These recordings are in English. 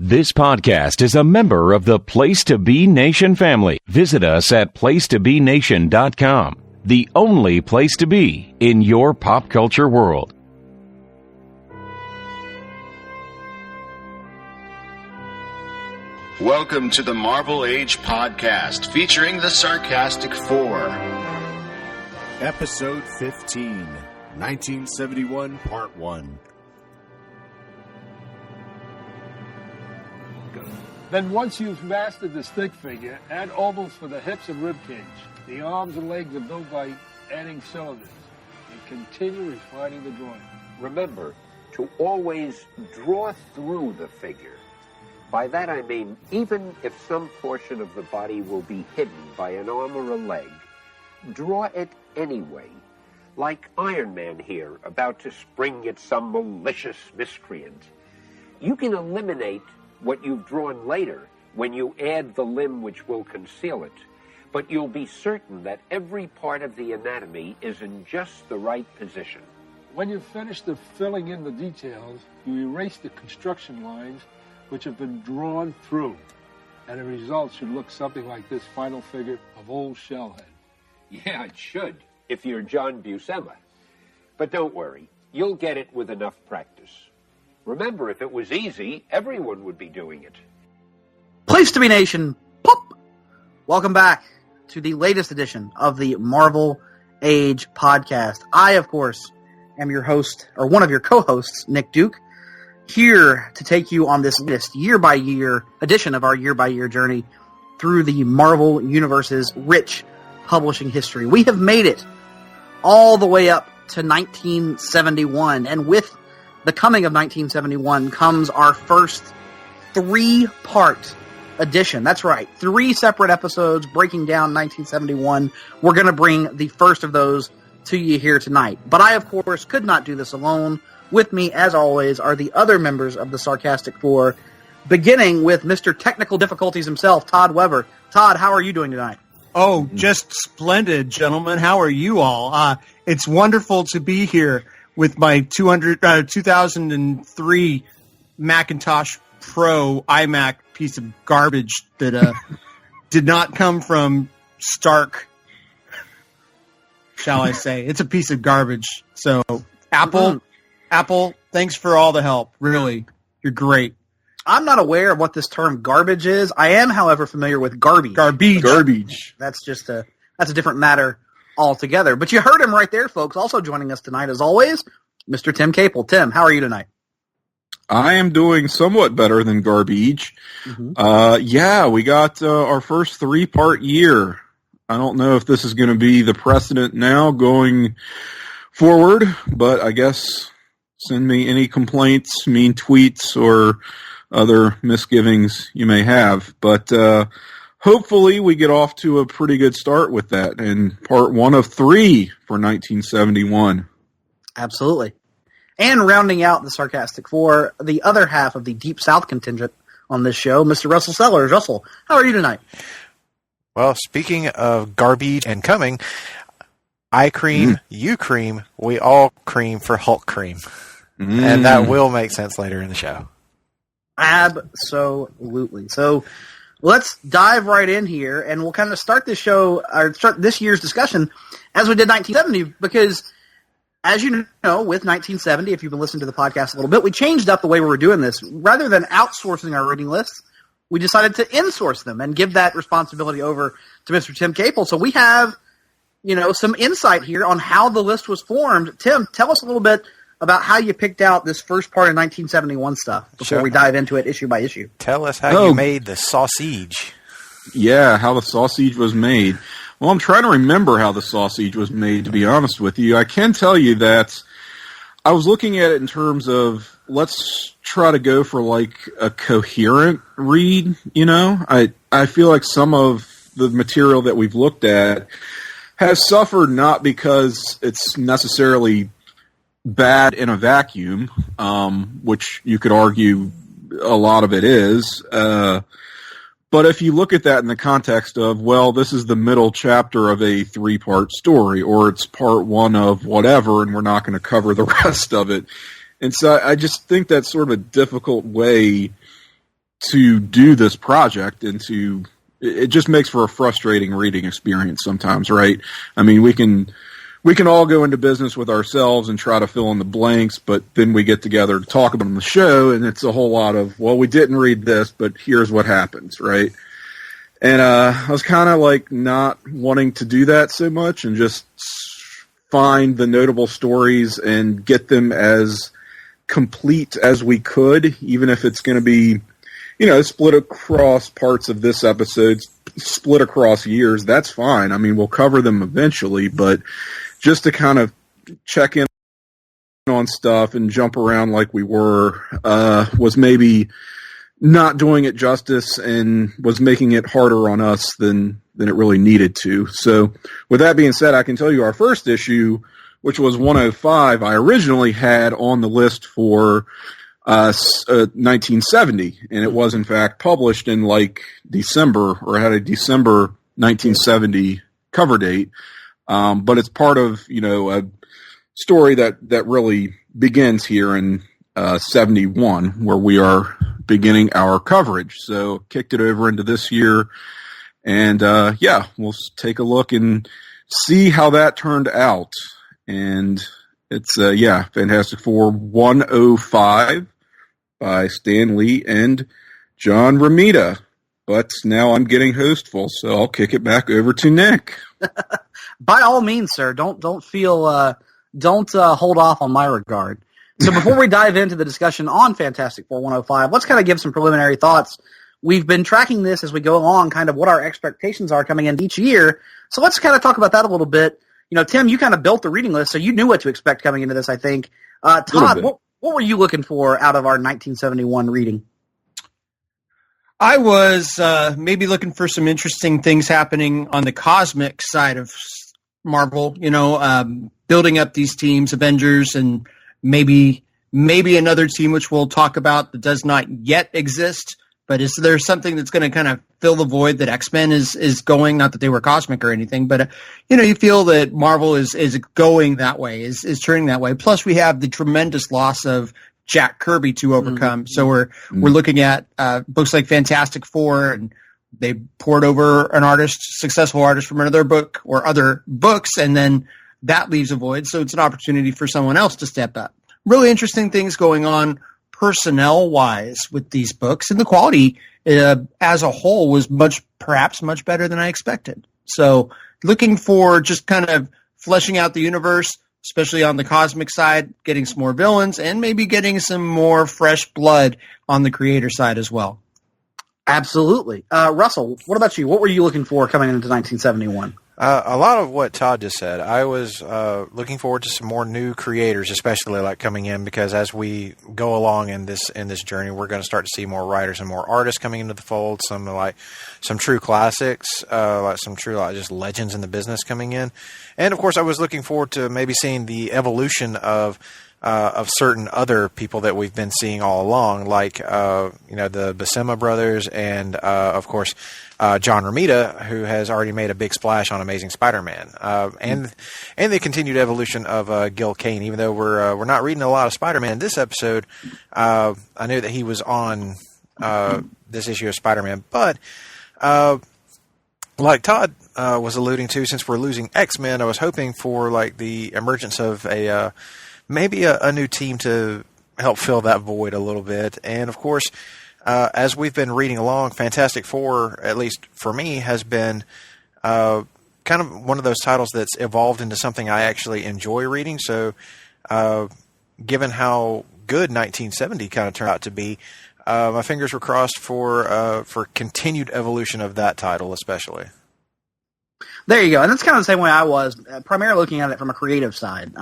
This podcast is a member of the Place to Be Nation family. Visit us at placetobenation.com, the only place to be in your pop culture world. Welcome to the Marvel Age podcast featuring the Sarcastic Four. Episode 15, 1971, Part 1. Then once you've mastered the stick figure, add ovals for the hips and rib cage. The arms and legs are built by adding cylinders. And continue refining the drawing. Remember to always draw through the figure. By that I mean, even if some portion of the body will be hidden by an arm or a leg, draw it anyway. Like Iron Man here, about to spring at some malicious miscreant. You can eliminate what you've drawn later when you add the limb which will conceal it, but you'll be certain that every part of the anatomy is in just the right position. When you've finished the filling in the details, you erase the construction lines which have been drawn through, and the result should look something like this final figure of old Shellhead. Yeah, it should, if you're John Buscema. But don't worry, you'll get it with enough practice. Remember, if it was easy, everyone would be doing it. Place to Be Nation, pop! Welcome back to the latest edition of the Marvel Age podcast. I, of course, am your host, or one of your co-hosts, Nick Duke, here to take you on this latest year-by-year edition of our year-by-year journey through the Marvel Universe's rich publishing history. We have made it all the way up to 1971, and with the coming of 1971 comes our first three-part edition. That's right, 3 separate episodes breaking down 1971. We're going to bring the first of those to you here tonight. But I, of course, could not do this alone. With me, as always, are the other members of the Sarcastic Four, beginning with Mr. Technical Difficulties himself, Todd Weber. Todd, how are you doing tonight? Oh, just splendid, gentlemen. How are you all? It's wonderful to be here with my 2003 Macintosh Pro iMac piece of garbage that did not come from Stark, shall I say. It's a piece of garbage. So, Apple, thanks for all the help. Really, you're great. I'm not aware of what this term garbage is. I am, however, familiar with garbage. Garbage. That's just that's a different matter altogether. But you heard him right there, folks. Also joining us tonight, as always, Mr. Tim Capel. Tim, how are you tonight? I am doing somewhat better than garbage. Mm-hmm. We got our first 3-part year. I don't know if this is going to be the precedent now going forward, but I guess send me any complaints, mean tweets, or other misgivings you may have. But hopefully we get off to a pretty good start with that in part 1 of 3 for 1971. Absolutely. And rounding out the Sarcastic Four, the other half of the Deep South contingent on this show, Mr. Russell Sellers. Russell, how are you tonight? Well, speaking of garbage and coming, I cream, you cream, we all cream for Hulk cream. And that will make sense later in the show. Absolutely. So let's dive right in here, and we'll kind of start this show, or start this year's discussion as we did 1970, because as you know, with 1970, if you've been listening to the podcast a little bit, we changed up the way we were doing this. Rather than outsourcing our reading lists, we decided to insource them and give that responsibility over to Mr. Tim Capel. So we have, some insight here on how the list was formed. Tim, tell us a little bit about how you picked out this first part of 1971 stuff before we dive into it issue by issue. Tell us how you made the sausage. Yeah, how the sausage was made. Well, I'm trying to remember how the sausage was made, to be honest with you. I can tell you that I was looking at it in terms of, let's try to go for like a coherent read, I feel like some of the material that we've looked at has suffered not because it's necessarily bad in a vacuum, which you could argue a lot of it is, but if you look at that in the context of, well, this is the middle chapter of a 3-part story, or it's part 1 of whatever, and we're not going to cover the rest of it. And so I just think that's sort of a difficult way to do this project and it just makes for a frustrating reading experience sometimes, right? I mean, we can all go into business with ourselves and try to fill in the blanks, but then we get together to talk about it on the show, and it's a whole lot of, well, we didn't read this, but here's what happens, right? And I was kind of like not wanting to do that so much and just find the notable stories and get them as complete as we could, even if it's going to be, split across parts of this episode, split across years. That's fine. I mean, we'll cover them eventually, but just to kind of check in on stuff and jump around like we were was maybe not doing it justice and was making it harder on us than it really needed to. So with that being said, I can tell you our first issue, which was 105, I originally had on the list for 1970, and it was in fact published in like December, or had a December 1970 cover date. But it's part of, a story that really begins here in 71, where we are beginning our coverage. So kicked it over into this year, and we'll take a look and see how that turned out. And it's Fantastic Four 105 by Stan Lee and John Romita. But now I'm getting hostful, so I'll kick it back over to Nick. By all means, sir, don't hold off on my regard. So before we dive into the discussion on Fantastic Four 105, let's kind of give some preliminary thoughts. We've been tracking this as we go along, kind of what our expectations are coming in each year. So let's kind of talk about that a little bit. Tim, you kind of built the reading list, so you knew what to expect coming into this, I think. Todd, what were you looking for out of our 1971 reading? I was maybe looking for some interesting things happening on the cosmic side of Marvel, building up these teams, Avengers, and maybe another team which we'll talk about that does not yet exist. But is there something that's going to kind of fill the void that X-Men is going? Not that they were cosmic or anything, but you feel that Marvel is going that way, is turning that way. Plus, we have the tremendous loss of Jack Kirby to overcome. Mm-hmm. So we're looking at books like Fantastic Four, and they poured over an successful artist from another book or other books, and then that leaves a void. So it's an opportunity for someone else to step up. Really interesting things going on personnel-wise with these books, and the quality as a whole was perhaps much better than I expected. So looking for just kind of fleshing out the universe, especially on the cosmic side, getting some more villains, and maybe getting some more fresh blood on the creator side as well. Absolutely. Russell, what about you? What were you looking for coming into 1971? A lot of what Todd just said. I was looking forward to some more new creators, especially like coming in, because as we go along in this journey, we're going to start to see more writers and more artists coming into the fold. Some true classics, just legends in the business coming in, and of course, I was looking forward to maybe seeing the evolution of certain other people that we've been seeing all along, like the Buscema brothers, and of course John Romita, who has already made a big splash on Amazing Spider-Man, and the continued evolution of Gil Kane. Even though we're not reading a lot of Spider-Man in this episode, I knew that he was on this issue of Spider-Man, but like Todd was alluding to, since we're losing X-Men, I was hoping for like the emergence of maybe a new team to help fill that void a little bit. And of course, as we've been reading along, Fantastic Four, at least for me, has been kind of one of those titles that's evolved into something I actually enjoy reading. So given how good 1970 kind of turned out to be, my fingers were crossed for continued evolution of that title, especially. There you go. And that's kind of the same way I was, primarily looking at it from a creative side.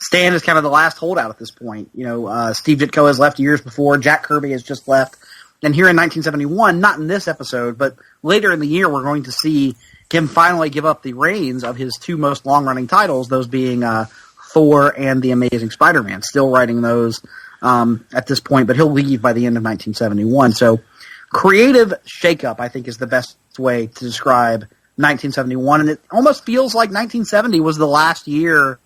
Stan is kind of the last holdout at this point. Steve Ditko has left years before. Jack Kirby has just left. And here in 1971, not in this episode, but later in the year, we're going to see him finally give up the reins of his two most long-running titles, those being Thor and The Amazing Spider-Man. Still writing those at this point, but he'll leave by the end of 1971. So creative shakeup, I think, is the best way to describe 1971. And it almost feels like 1970 was the last year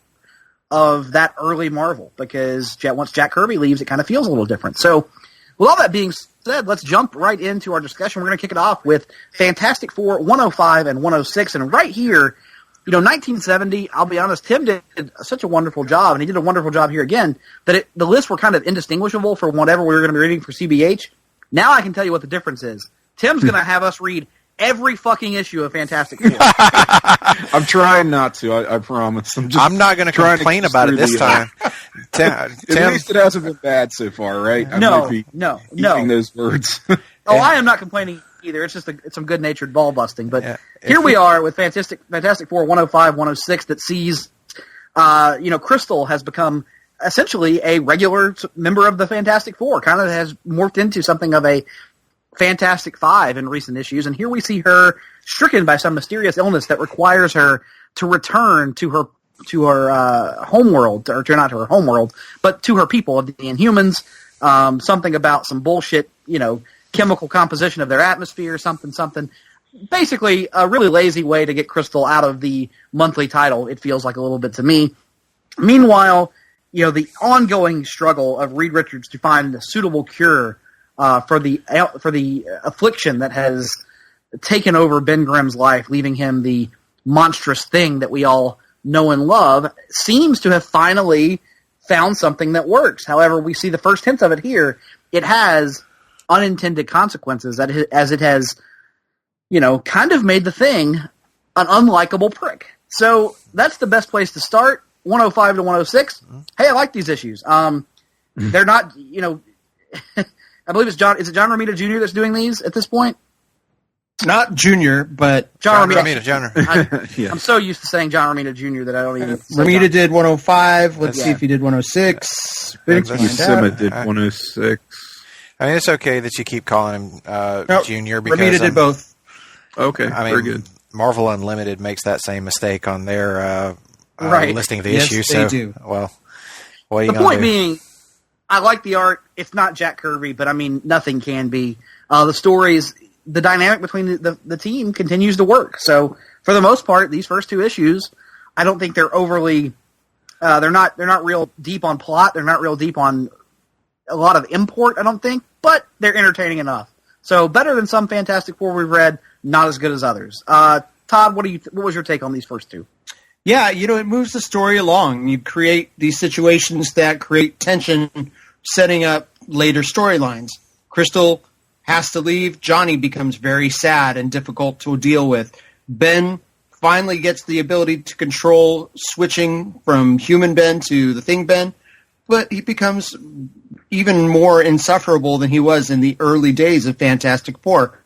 of that early Marvel, because once Jack Kirby leaves, it kind of feels a little different. So With all that being said, let's jump right into our discussion. We're going to kick it off with Fantastic Four 105 and 106. And right here, 1970, I'll be honest, Tim did such a wonderful job, and he did a wonderful job here again, that the lists were kind of indistinguishable from whatever we were going to be reading for CBH. Now I can tell you what the difference is. Tim's going to have us read every fucking issue of Fantastic Four. I'm trying not to, I promise. I'm not going to complain about it this time. Tim, at least it hasn't been bad so far, right? I might be using those words. I am not complaining either. It's just it's some good-natured ball busting. But here we are with Fantastic Four 105, 106 that sees, Crystal has become essentially a regular member of the Fantastic Four, kind of has morphed into something of a Fantastic Five in recent issues. And here we see her stricken by some mysterious illness that requires her to return to her homeworld, or not to her homeworld, but to her people, the Inhumans. Something about some bullshit, chemical composition of their atmosphere, something. Basically, a really lazy way to get Crystal out of the monthly title, it feels like a little bit to me. Meanwhile, the ongoing struggle of Reed Richards to find a suitable cure for the affliction that has taken over Ben Grimm's life, leaving him the monstrous thing that we all know and love, seems to have finally found something that works. However, we see the first hints of it here. It has unintended consequences, as it has, kind of made the Thing an unlikable prick. So that's the best place to start. 105 to 106. Hey, I like these issues. They're not, I believe it's John. Is it John Romita Jr. that's doing these at this point? Not Junior, but John Romita Jr. I'm so used to saying John Romita Jr. that I don't even. Romita did 105. Let's see if he did 106. Buscema did 106. I mean, it's okay that you keep calling him Junior, because Romita did both. Okay, very good. Marvel Unlimited makes that same mistake on their listing of the issue. They so, do. Well, what are you the point being, I like the art. It's not Jack Kirby, but I mean, nothing can be. The stories, the dynamic between the team continues to work. So for the most part, these first two issues, I don't think they're overly. They're not real deep on plot. They're not real deep on a lot of import, I don't think, but they're entertaining enough. So better than some Fantastic Four we've read, not as good as others. Todd, what was your take on these first two? Yeah, it moves the story along. You create these situations that create tension, setting up later storylines. Crystal has to leave. Johnny becomes very sad and difficult to deal with. Ben finally gets the ability to control switching from human Ben to the Thing Ben, but he becomes even more insufferable than he was in the early days of Fantastic Four.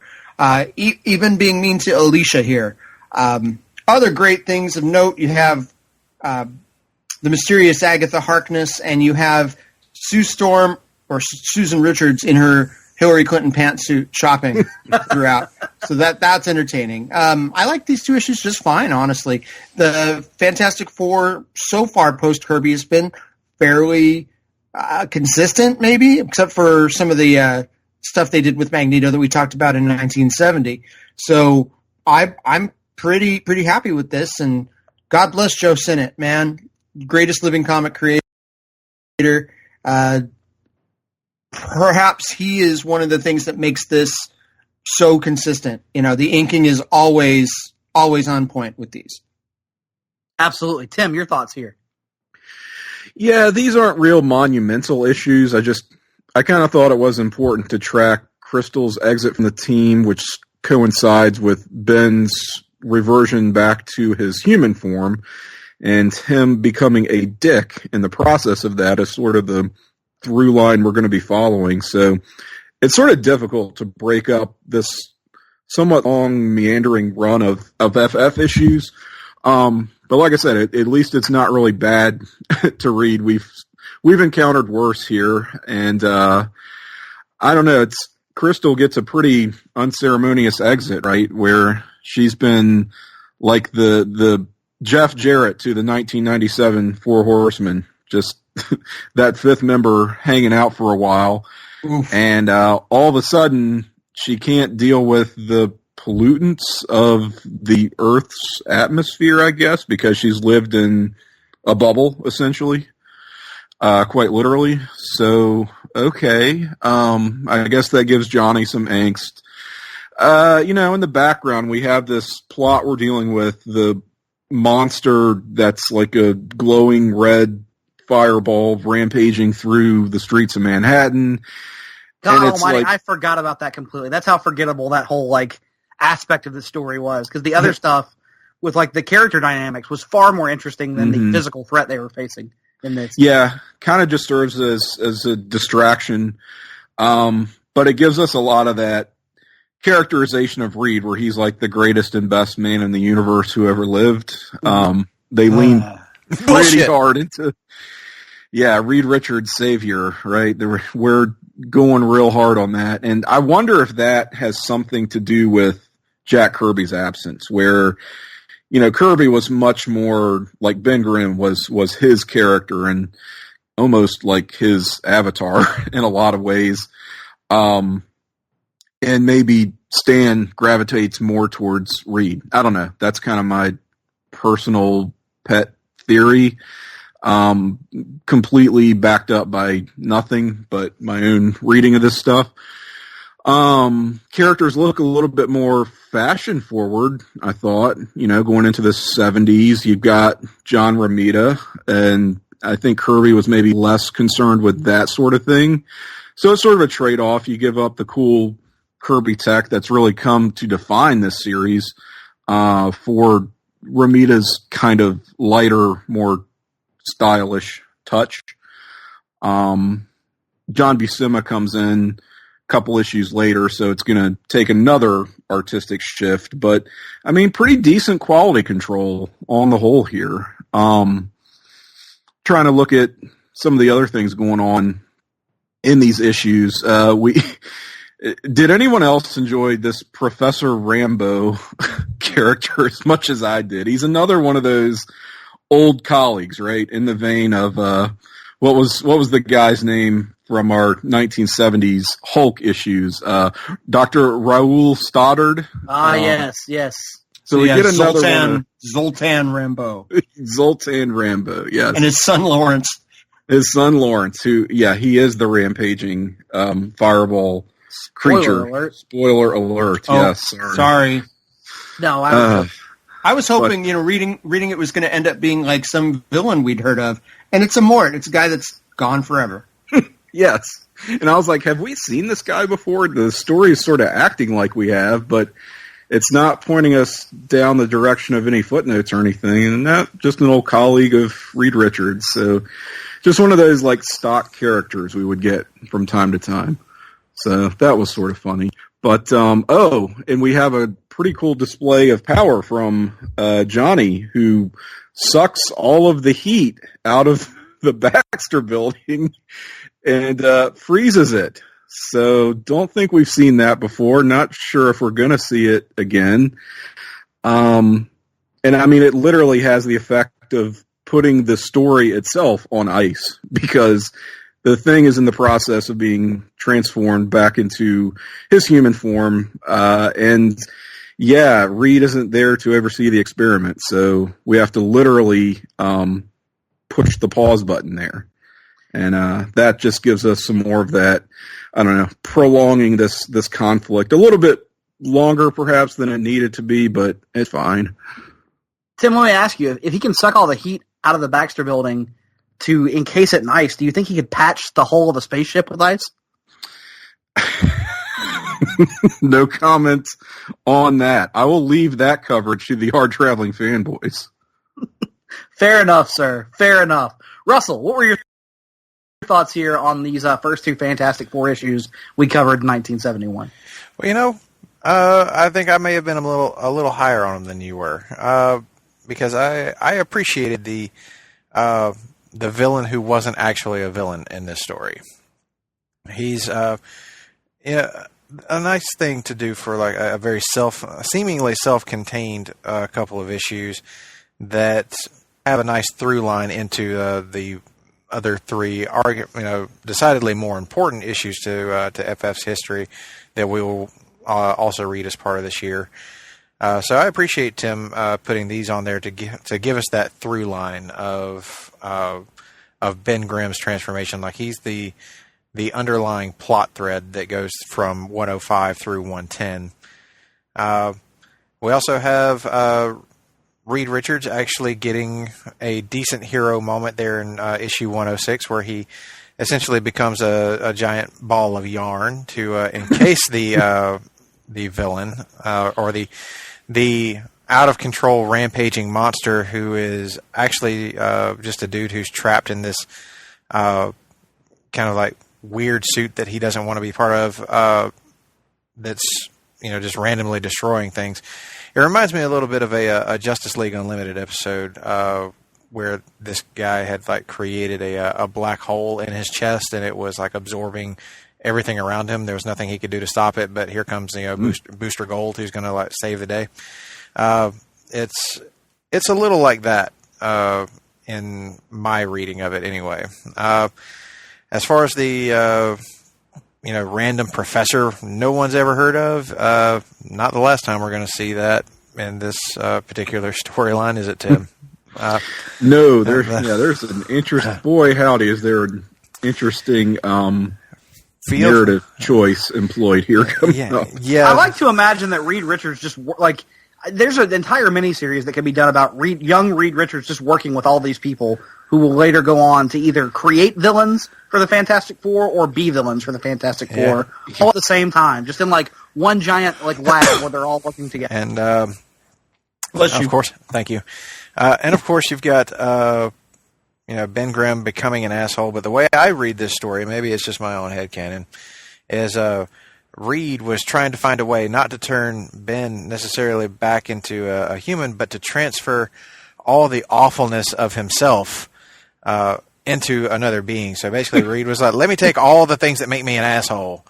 Even being mean to Alicia here. Other great things of note, you have the mysterious Agatha Harkness, and you have Sue Storm, or Susan Richards, in her Hillary Clinton pantsuit shopping throughout. So that's entertaining. I like these two issues just fine, honestly. The Fantastic Four so far post-Kirby has been fairly consistent, maybe, except for some of the stuff they did with Magneto that we talked about in 1970. So I'm pretty happy with this, and God bless Joe Sinnott, man. Greatest living comic creator. Perhaps he is one of the things that makes this so consistent. The inking is always on point with these. Absolutely. Tim, your thoughts here? Yeah, these aren't real monumental issues. I kind of thought it was important to track Crystal's exit from the team, which coincides with Ben's reversion back to his human form, and him becoming a dick in the process of that is sort of the through line we're going to be following. So it's sort of difficult to break up this somewhat long, meandering run of FF issues. But like I said, at least it's not really bad to read. We've encountered worse here, and I don't know. Crystal gets a pretty unceremonious exit, right? Where she's been like the Jeff Jarrett to the 1997 Four Horsemen, just that fifth member hanging out for a while. Oof. And all of a sudden she can't deal with the pollutants of the Earth's atmosphere, I guess, because she's lived in a bubble, essentially. quite literally. So, okay. I guess that gives Johnny some angst. In the background, we have this plot we're dealing with, the monster that's like a glowing red fireball rampaging through the streets of Manhattan. God almighty, I forgot about that completely. That's how forgettable that whole, aspect of the story was. Because the other stuff with, the character dynamics was far more interesting than the physical threat they were facing in this. Yeah, kind of just serves as a distraction. But it gives us a lot of that characterization of Reed, where he's like the greatest and best man in the universe who ever lived. They lean pretty hard into, Reed Richards' savior, right? We're going real hard on that. And I wonder if that has something to do with Jack Kirby's absence, where, Kirby was much more like Ben Grimm was his character and almost like his avatar in a lot of ways. And maybe Stan gravitates more towards Reed. I don't know. That's kind of my personal pet theory. Completely backed up by nothing but my own reading of this stuff. Characters look a little bit more fashion forward, I thought, going into the 70s. You've got John Romita, and I think Kirby was maybe less concerned with that sort of thing. So it's sort of a trade-off. You give up the cool Kirby tech that's really come to define this series for Romita's kind of lighter, more stylish touch. John Buscema comes in a couple issues later, so it's going to take another artistic shift. But, pretty decent quality control on the whole here. Trying to look at some of the other things going on in these issues. Did anyone else enjoy this Professor Rambo character as much as I did? He's another one of those old colleagues, right? In the vein of what was the guy's name from our 1970s Hulk issues? Dr. Raoul Stoddard. Yes. So we get another one. Zoltan Rambo. Zoltan Rambo, yes. And his son Lawrence. His son Lawrence, who, he is the rampaging fireball creature. Spoiler alert. Yes. Sorry. No, I was hoping, reading it was going to end up being like some villain we'd heard of, and it's a Mort. It's a guy that's gone forever. Yes. And I was like, have we seen this guy before? The story is sort of acting like we have, but it's not pointing us down the direction of any footnotes or anything. And not just an old colleague of Reed Richards. So just one of those stock characters we would get from time to time. So that was sort of funny. But, and we have a pretty cool display of power from Johnny, who sucks all of the heat out of the Baxter building and freezes it. So don't think we've seen that before. Not sure if we're going to see it again. And it literally has the effect of putting the story itself on ice, because the thing is in the process of being transformed back into his human form. Reed isn't there to ever see the experiment. So we have to literally push the pause button there. And that just gives us some more of that, prolonging this conflict a little bit longer perhaps than it needed to be, but it's fine. Tim, let me ask you, if he can suck all the heat out of the Baxter building to encase it in ice, do you think he could patch the hull of a spaceship with ice? No comment on that. I will leave that coverage to the hard traveling fanboys. Fair enough, sir. Fair enough. Russell, what were your thoughts here on these first two Fantastic Four issues we covered in 1971? Well, I think I may have been a little higher on them than you were, because I appreciated the villain who wasn't actually a villain in this story. He's a nice thing to do for like a very seemingly self-contained couple of issues that have a nice through line into the other three, decidedly more important issues to FF's history that we will also read as part of this year. So I appreciate Tim putting these on there to give us that through line of Ben Grimm's transformation. Like he's the underlying plot thread that goes from 105 through 110. We also have Reed Richards actually getting a decent hero moment there in issue 106, where he essentially becomes a giant ball of yarn to encase the villain or the out of control rampaging monster, who is actually just a dude who's trapped in this kind of like weird suit that he doesn't want to be part of. That's just randomly destroying things. It reminds me a little bit of a Justice League Unlimited episode where this guy had like created a black hole in his chest, and it was like absorbing everything around him. There was nothing he could do to stop it, but here comes Booster Gold, who's going to like save the day. It's a little like that in my reading of it, anyway. As far as the random professor no one's ever heard of, not the last time we're going to see that in this particular storyline, is it, Tim? No, there's an interesting. Boy, howdy, is there an interesting narrative choice employed here coming up. Yeah. I like to imagine that Reed Richards just like. There's an entire miniseries that can be done about young Reed Richards just working with all these people who will later go on to either create villains for the Fantastic Four or be villains for the Fantastic Four all at the same time, just in like one giant like lab where they're all working together. And of course, thank you. And of course, you've got Ben Grimm becoming an asshole. But the way I read this story, maybe it's just my own headcanon, is Reed was trying to find a way not to turn Ben necessarily back into a human, but to transfer all the awfulness of himself into another being. So basically, Reed was like, let me take all the things that make me an asshole,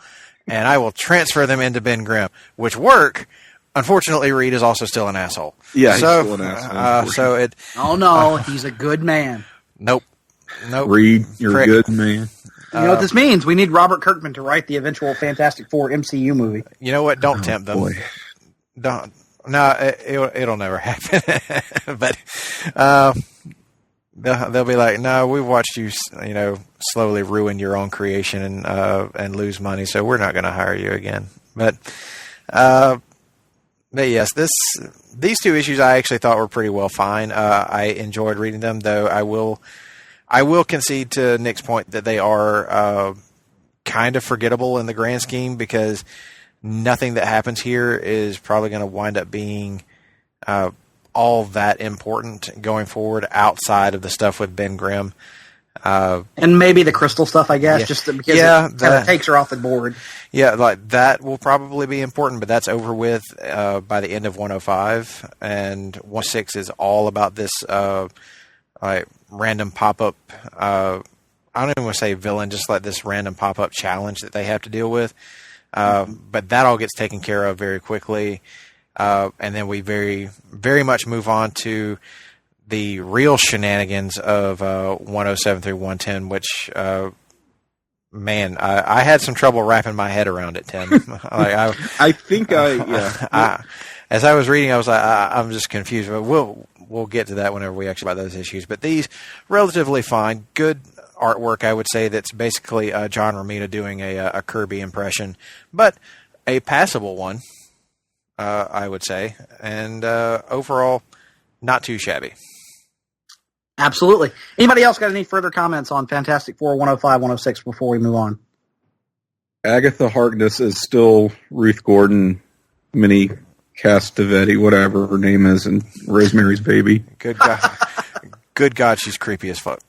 and I will transfer them into Ben Grimm, which work. Unfortunately, Reed is also still an asshole. Yeah, he's still an asshole. Oh no, he's a good man. Nope. Reed, you're a good man. You know what this means? We need Robert Kirkman to write the eventual Fantastic Four MCU movie. You know what? Don't tempt them. Boy. Don't. No, it'll never happen. But they'll be like, no, we've watched you, slowly ruin your own creation and lose money, so we're not going to hire you again. But yes, these two issues I actually thought were pretty well fine. I enjoyed reading them, though I will concede to Nick's point that they are kind of forgettable in the grand scheme, because nothing that happens here is probably going to wind up being all that important going forward outside of the stuff with Ben Grimm. And maybe the crystal stuff, I guess, just because it kind of takes her off the board. Yeah, like that will probably be important, but that's over with by the end of 105, and 106 is all about this random pop-up, I don't even want to say villain, just like this random pop-up challenge that they have to deal with. But that all gets taken care of very quickly. And then we very, very much move on to the real shenanigans of 107 through 110, which, man, I had some trouble wrapping my head around it, Tim. As I was reading, I was like, I'm just confused. But we'll get to that whenever we actually about those issues. But these, relatively fine, good artwork, I would say. That's basically John Romita doing a Kirby impression, but a passable one, I would say. And overall, not too shabby. Absolutely. Anybody else got any further comments on Fantastic Four 105, 106 before we move on? Agatha Harkness is still Ruth Gordon, Minnie Castavetti, whatever her name is, and Rosemary's Baby. Good God. Good God, she's creepy as fuck.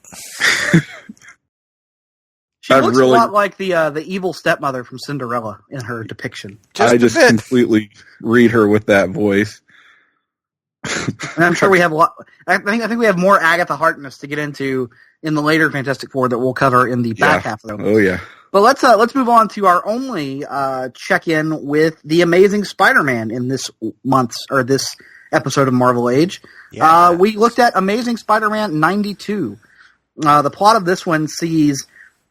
She looks a lot like the evil stepmother from Cinderella in her depiction. I just completely read her with that voice. And I'm sure we have a lot. I think we have more Agatha Harkness to get into in the later Fantastic Four that we'll cover in the back half of them. Oh yeah. But let's move on to our only check-in with the Amazing Spider-Man in this this episode of Marvel Age. Yeah. We looked at Amazing Spider-Man 92. The plot of this one sees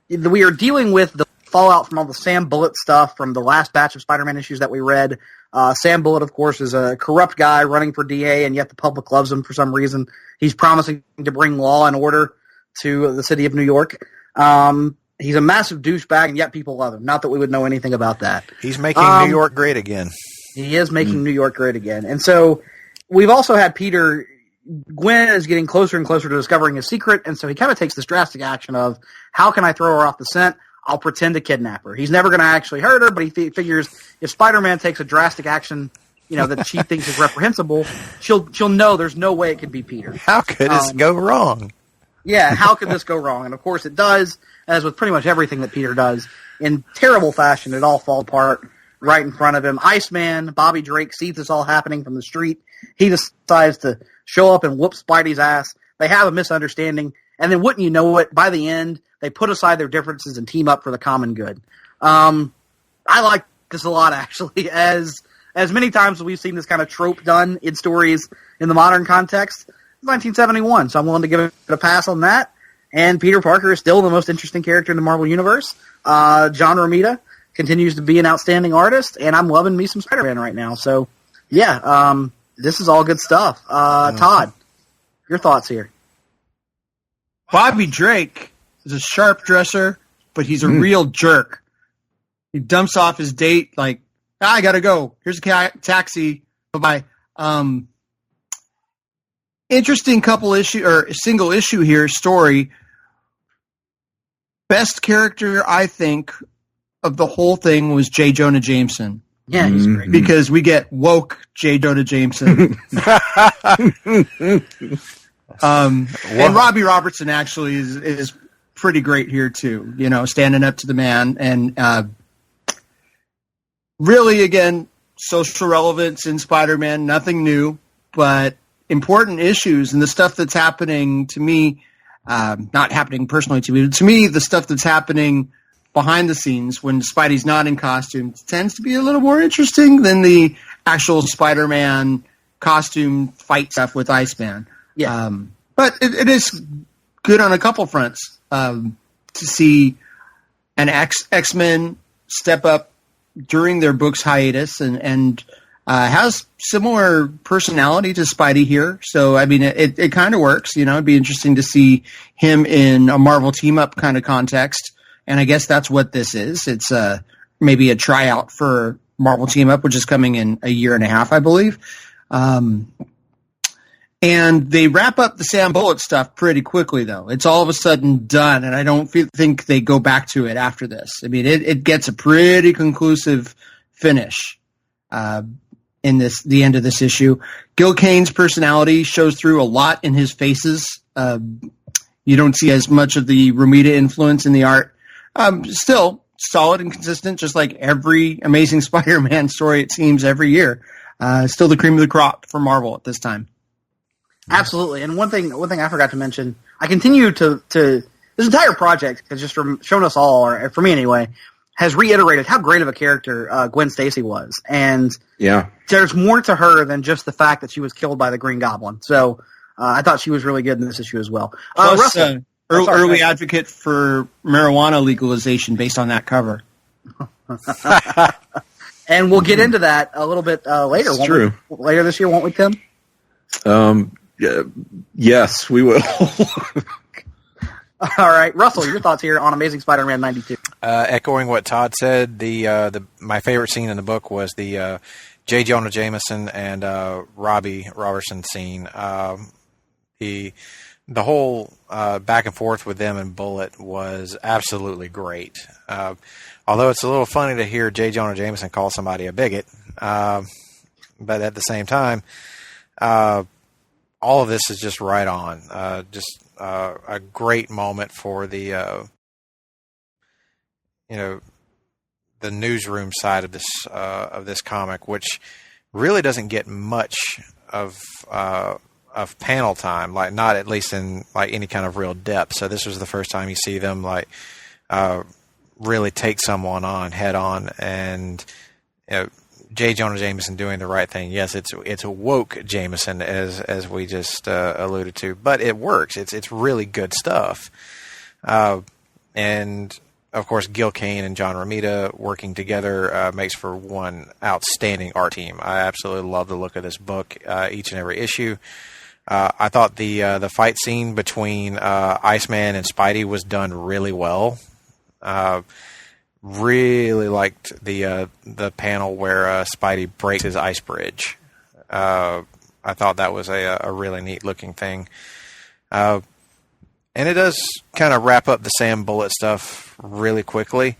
we are dealing with the fallout from all the Sam Bullock stuff from the last batch of Spider-Man issues that we read. Sam Bullock, of course, is a corrupt guy running for DA, and yet the public loves him for some reason. He's promising to bring law and order to the city of New York. He's a massive douchebag, and yet people love him. Not that we would know anything about that. He's making New York great again. He is making New York great again. And so we've also had Peter. Gwen is getting closer and closer to discovering his secret, and so he kind of takes this drastic action of, how can I throw her off the scent? I'll pretend to kidnap her. He's never going to actually hurt her, but he figures if Spider-Man takes a drastic action, that she thinks is reprehensible, she'll know there's no way it could be Peter. How could this go wrong? Yeah, how could this go wrong? And of course it does, as with pretty much everything that Peter does. In terrible fashion, it all falls apart right in front of him. Iceman, Bobby Drake, sees this all happening from the street. He decides to show up and whoop Spidey's ass. They have a misunderstanding, and then wouldn't you know it, by the end, they put aside their differences and team up for the common good. I like this a lot, actually, as many times as we've seen this kind of trope done in stories in the modern context. It's 1971, so I'm willing to give it a pass on that. And Peter Parker is still the most interesting character in the Marvel Universe. John Romita continues to be an outstanding artist, and I'm loving me some Spider-Man right now. So, yeah, this is all good stuff. Todd, your thoughts here? Bobby Drake is a sharp dresser, but he's a real jerk. He dumps off his date like, I gotta go. Here's a taxi. Bye-bye. Interesting single issue here story. Best character, I think, of the whole thing was J. Jonah Jameson. Yeah, he's great. Because we get woke J. Jonah Jameson. And Robbie Robertson actually is pretty great here too. Standing up to the man, and really, again, social relevance in Spider-Man, nothing new, but important issues, and the stuff that's happening to me, not happening personally to me, but to me, the stuff that's happening behind the scenes when Spidey's not in costume tends to be a little more interesting than the actual Spider-Man costume fight stuff with Iceman. Yeah. But it is good on a couple fronts to see an X-Men step up during their book's hiatus and has similar personality to Spidey here. So, I mean, it kind of works. It'd be interesting to see him in a Marvel team-up kind of context. And I guess that's what this is. It's maybe a tryout for Marvel team-up, which is coming in a year and a half, I believe. And they wrap up the Sam Bullock stuff pretty quickly, though. It's all of a sudden done, and I don't think they go back to it after this. I mean, it gets a pretty conclusive finish in the end of this issue. Gil Kane's personality shows through a lot in his faces. You don't see as much of the Romita influence in the art. Still solid and consistent, just like every Amazing Spider-Man story, it seems, every year. Still the cream of the crop for Marvel at this time. Absolutely. And one thing I forgot to mention, I continue to this entire project has just shown us all, or for me anyway, has reiterated how great of a character Gwen Stacy was. And there's more to her than just the fact that she was killed by the Green Goblin. So I thought she was really good in this issue as well. Plus, Russell, early advocate for marijuana legalization based on that cover. And we'll get into that a little bit later. Later this year, won't we, Tim? Yes, we will. All right, Russell, your thoughts here on Amazing Spider-Man 92? Echoing what Todd said, my favorite scene in the book was the J. Jonah Jameson and Robbie Robertson scene. The whole back and forth with them and Bullet was absolutely great. Although it's a little funny to hear J. Jonah Jameson call somebody a bigot, but at the same time, all of this is just right on. A great moment for the newsroom side of this comic, which really doesn't get much of panel time, like not at least in like any kind of real depth. So this was the first time you see them like really take someone on head on, and J. Jonah Jameson doing the right thing. Yes, it's a woke Jameson, as we just alluded to, but it works. It's really good stuff. And of course, Gil Kane and John Romita working together makes for one outstanding art team. I absolutely love the look of this book, each and every issue. I thought the fight scene between Iceman and Spidey was done really well. Really liked the panel where Spidey breaks his ice bridge. I thought that was a really neat looking thing. And it does kind of wrap up the Sam Bullet stuff really quickly.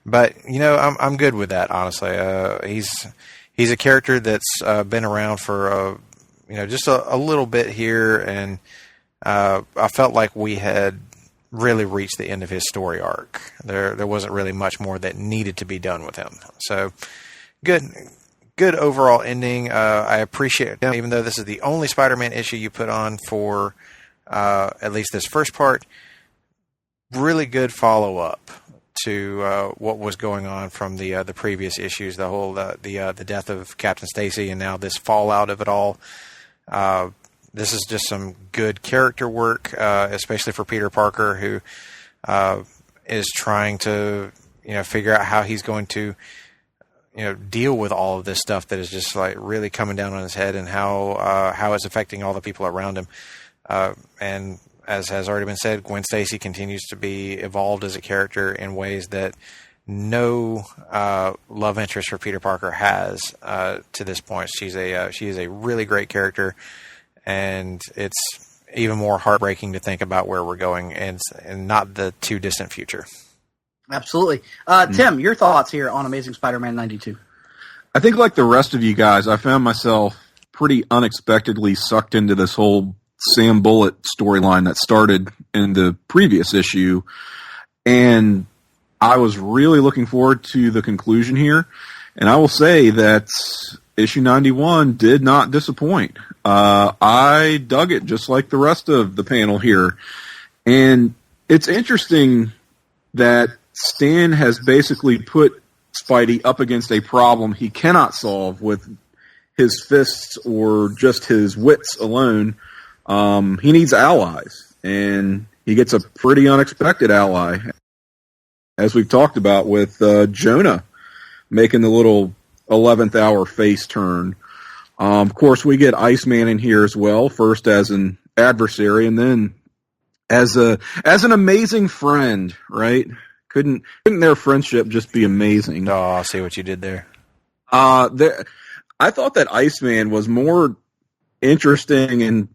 But, I'm good with that, honestly. He's a character that's been around for, just a little bit here. And I felt like we had really reached the end of his story arc. There wasn't really much more that needed to be done with him. So good overall ending. I appreciate it. Even though this is the only Spider-Man issue you put on for at least this first part, really good follow-up to what was going on from the previous issues, the whole the death of Captain Stacy and now this fallout of it all. This is just some good character work, especially for Peter Parker, who is trying to, figure out how he's going to, deal with all of this stuff that is just like really coming down on his head, and how it's affecting all the people around him. And as has already been said, Gwen Stacy continues to be evolved as a character in ways that no love interest for Peter Parker has to this point. She is a really great character. And it's even more heartbreaking to think about where we're going and not the too distant future. Absolutely. Tim, your thoughts here on Amazing Spider-Man 92? I think like the rest of you guys, I found myself pretty unexpectedly sucked into this whole Sam Bullet storyline that started in the previous issue. And I was really looking forward to the conclusion here. And I will say that issue 91 did not disappoint. I dug it just like the rest of the panel here. And it's interesting that Stan has basically put Spidey up against a problem he cannot solve with his fists or just his wits alone. He needs allies, and he gets a pretty unexpected ally, as we've talked about with Jonah making the little 11th hour face turn. Of course, we get Iceman in here as well, first as an adversary and then as an amazing friend, right? Couldn't their friendship just be amazing? Oh, I see what you did there. I thought that Iceman was more interesting and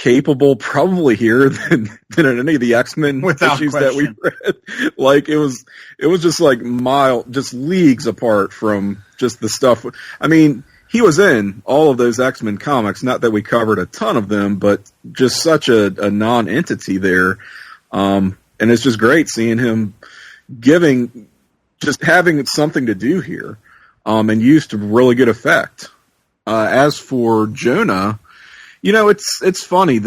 capable probably here than in any of the X-Men issues that we read. Like it was just like just leagues apart from just the stuff. I mean, he was in all of those X-Men comics, not that we covered a ton of them, but just such a non-entity there. And it's just great seeing him having something to do here, and used to really good effect. As for Jonah, it's funny.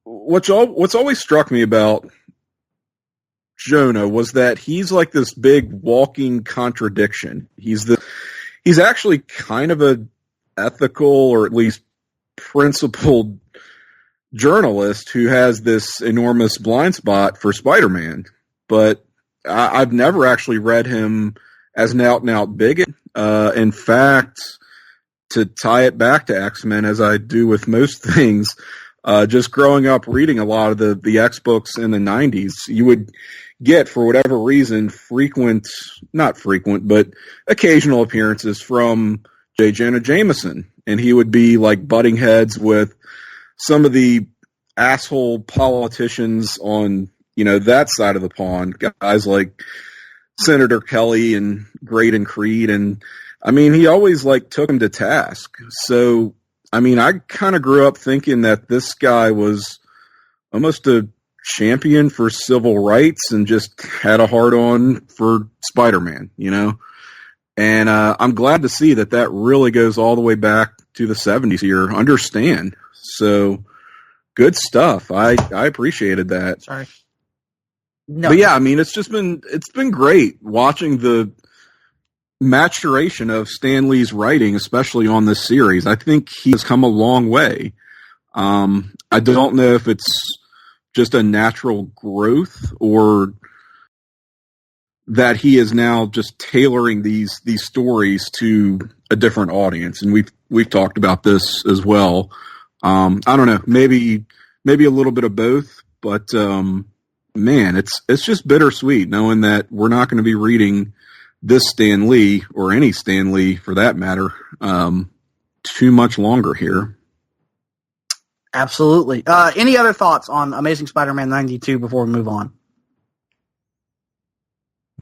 What's always struck me about Jonah was that he's like this big walking contradiction. He's actually kind of a ethical or at least principled journalist who has this enormous blind spot for Spider-Man, but I've never actually read him as an out-and-out bigot. In fact, to tie it back to X-Men, as I do with most things, just growing up reading a lot of the X books in the 90s, you would get, for whatever reason, not frequent, but occasional appearances from J. Jonah Jameson. And he would be like butting heads with some of the asshole politicians on, that side of the pond, guys like Senator Kelly and Graydon Creed. And I mean, he always took him to task. So, I mean, I kind of grew up thinking that this guy was almost a champion for civil rights and just had a hard on for Spider-Man, And I'm glad to see that really goes all the way back to the 70s here. Understand. So good stuff. I appreciated that. Sorry. No. But yeah, I mean, it's been great watching the maturation of Stan Lee's writing, especially on this series. I think he has come a long way. I don't know if it's just a natural growth or that he is now just tailoring these stories to a different audience. And we've talked about this as well. I don't know, maybe a little bit of both, but man, it's just bittersweet knowing that we're not going to be reading this Stan Lee, or any Stan Lee for that matter, too much longer here. Absolutely. Any other thoughts on Amazing Spider-Man 92 before we move on?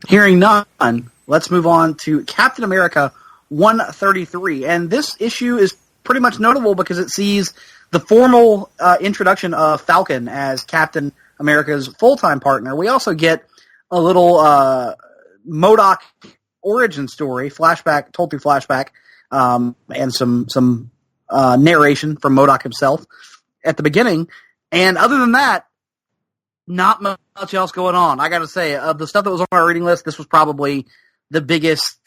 Hearing none, let's move on to Captain America 133. And this issue is pretty much notable because it sees the formal introduction of Falcon as Captain America's full-time partner. We also get a little MODOK origin story, flashback, told through flashback, and some narration from MODOK himself at the beginning. And other than that, not much else going on. I got to say, of the stuff that was on our reading list, this was probably the biggest.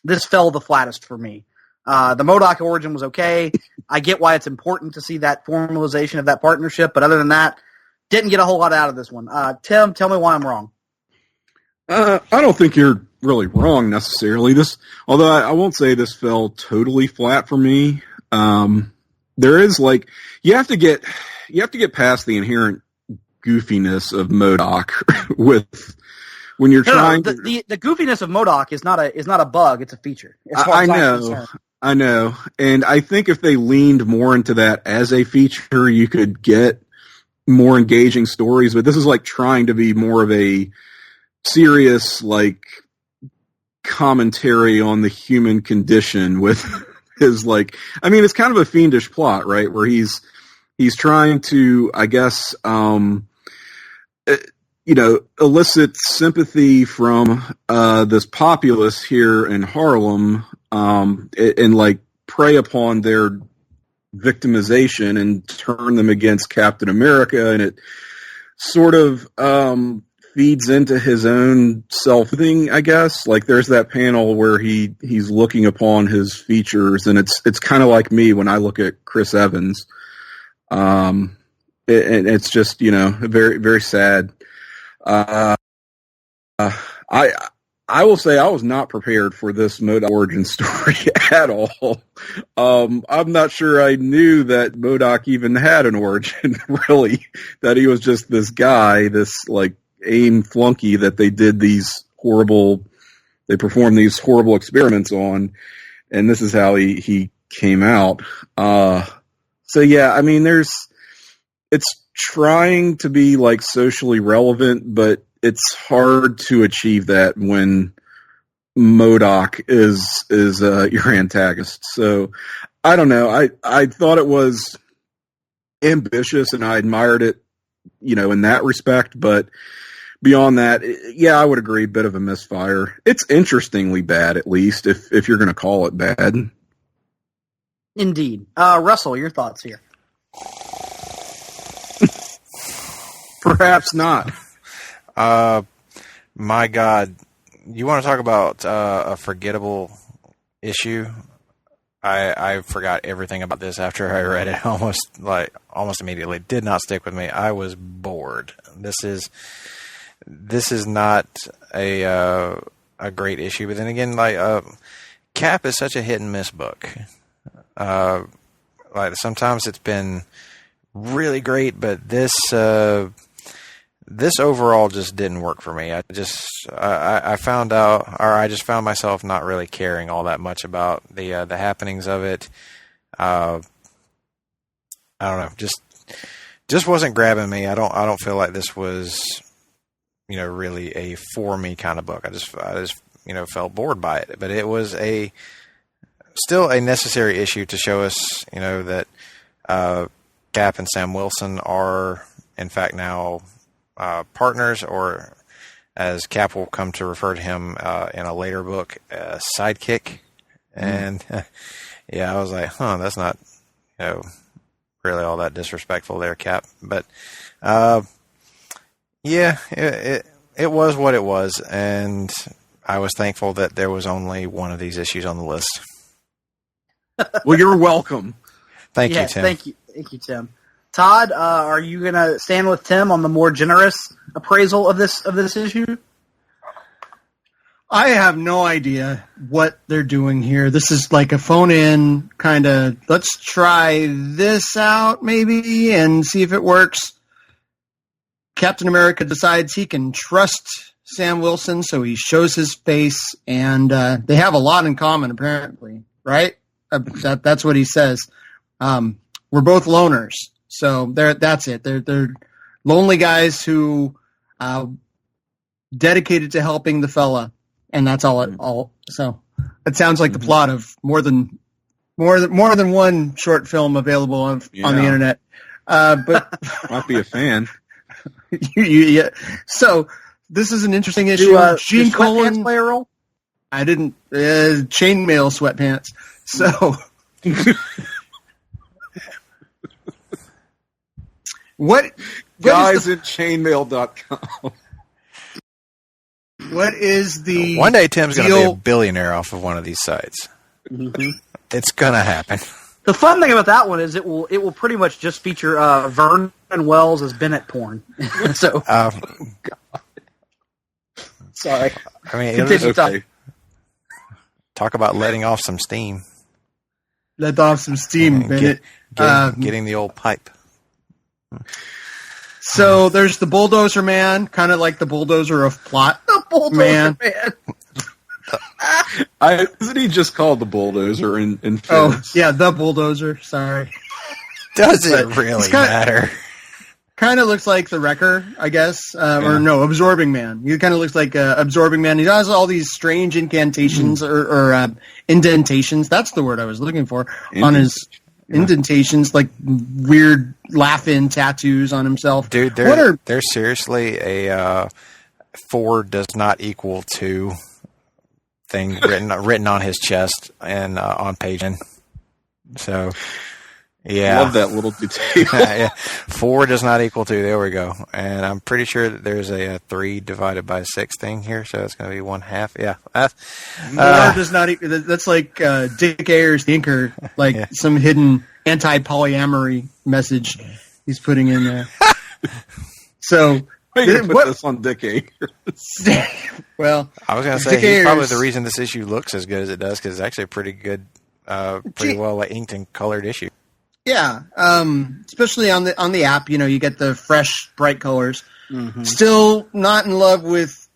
This fell the flattest for me. The MODOK origin was okay. I get why it's important to see that formalization of that partnership, but other than that, didn't get a whole lot out of this one. Tim, tell me why I'm wrong. I don't think you're really wrong necessarily. Although I won't say this fell totally flat for me. There is you have to get past the inherent goofiness of MODOK when you're trying. The goofiness of MODOK is not a bug; it's a feature. I know, and I think if they leaned more into that as a feature, you could get more engaging stories. But this is trying to be more of a serious commentary on the human condition with his it's kind of a fiendish plot, right? Where he's trying to, I guess, elicit sympathy from this populace here in Harlem, and prey upon their victimization and turn them against Captain America, and it sort of feeds into his own self-thing, I guess. There's that panel where he's looking upon his features, and it's kind of like me when I look at Chris Evans. And it's just, very, very sad. I will say I was not prepared for this MODOK origin story at all. I'm not sure I knew that MODOK even had an origin, really. That he was just this guy, this AIM flunky that they performed these horrible experiments on, and this is how he came out. So yeah, it's trying to be socially relevant, but it's hard to achieve that when MODOK is your antagonist. So I don't know. I thought it was ambitious and I admired it, in that respect. But beyond that, yeah, I would agree. Bit of a misfire. It's interestingly bad, at least, if you're going to call it bad. Indeed. Russell, your thoughts here? Perhaps not. My God, you want to talk about a forgettable issue? I forgot everything about this after I read it almost immediately. Did not stick with me. I was bored. This is not a great issue. But then again, Cap is such a hit and miss book. Sometimes it's been really great, but this overall just didn't work for me. I just found myself not really caring all that much about the happenings of it. I don't know, just wasn't grabbing me. I don't feel like this was, really a for me kind of book. I just felt bored by it. But it was still a necessary issue to show us, that Cap and Sam Wilson are in fact now partners, or as Cap will come to refer to him in a later book, sidekick. And yeah, I was like, that's not, really all that disrespectful there, Cap. But yeah, it was what it was, and I was thankful that there was only one of these issues on the list. Well, you're welcome. Thank you, Tim. Thank you, Tim. Todd, are you going to stand with Tim on the more generous appraisal of this issue? I have no idea what they're doing here. This is like a phone-in kind of, let's try this out maybe and see if it works. Captain America decides he can trust Sam Wilson, so he shows his face, and they have a lot in common, apparently, right? That's what he says. We're both loners, so that's it. They're lonely guys who dedicated to helping the fella. And that's all. So it sounds like the plot of more than one short film available on the internet. But might be a fan. Yeah. So this is an interesting issue. Gene Colan play a role? I didn't. Chainmail sweatpants. So what? Guys at chainmail.com. What is the one day Tim's going to be a billionaire off of one of these sites. Mm-hmm. It's going to happen. The fun thing about that one is it will pretty much just feature Vernon Wells as Bennett porn. So, sorry. I mean, okay. Talk about letting off some steam. Let off some steam, Bennett. Getting the old pipe. So there's the Bulldozer Man, kind of like the Bulldozer of Plot. The Bulldozer Man. Isn't he just called the Bulldozer in films? Oh, yeah, the Bulldozer. Sorry. Does it really matter? Kind of looks like the Wrecker, I guess. Or no, Absorbing Man. He kind of looks like Absorbing Man. He does all these strange incantations or indentations. That's the word I was looking for. On his indentations, like weird laugh-in tattoos on himself. Dude, there's seriously a 4 does not equal 2 thing written on his chest and on page N. So, yeah. Love that little detail. Yeah. 4 does not equal 2. There we go. And I'm pretty sure that there's a 3 divided by 6 thing here, so it's going to be 1/2. Yeah. 4 does not equal. That's like Dick Ayers, the inker, like some hidden anti-polyamory message he's putting in there. So, put this on Dick Ayers. Well, I was going to say he's probably the reason this issue looks as good as it does, because it's actually a pretty good, pretty well inked and colored issue. Yeah, especially on the app, you get the fresh, bright colors. Mm-hmm. Still not in love with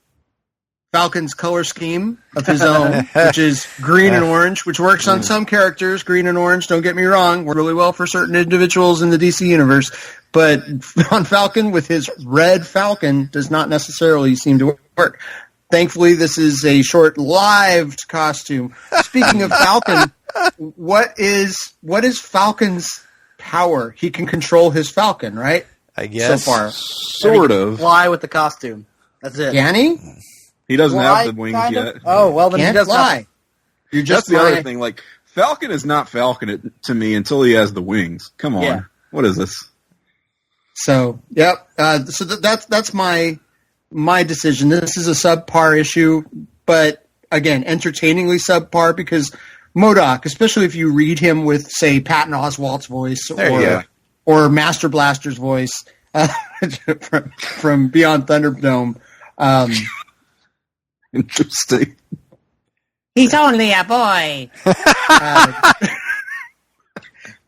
Falcon's color scheme of his own, which is green and orange, which works on some characters. Green and orange, don't get me wrong, work really well for certain individuals in the DC universe. But on Falcon, with his red Falcon, does not necessarily seem to work. Thankfully, this is a short-lived costume. Speaking of Falcon, what is Falcon's power? He can control his Falcon, right? I guess. So far. Sort of. Fly with the costume. That's it. Can he? He doesn't have the wings yet. Oh, well, then Can't he does fly. You're just the other thing. Like, Falcon is not Falcon to me until he has the wings. Come on. Yeah. What is this? So, yep. So that's my decision. This is a subpar issue, but again, entertainingly subpar, because MODOK, especially if you read him with, say, Patton Oswalt's voice or Master Blaster's voice from Beyond Thunderdome. Interesting. He's only a boy.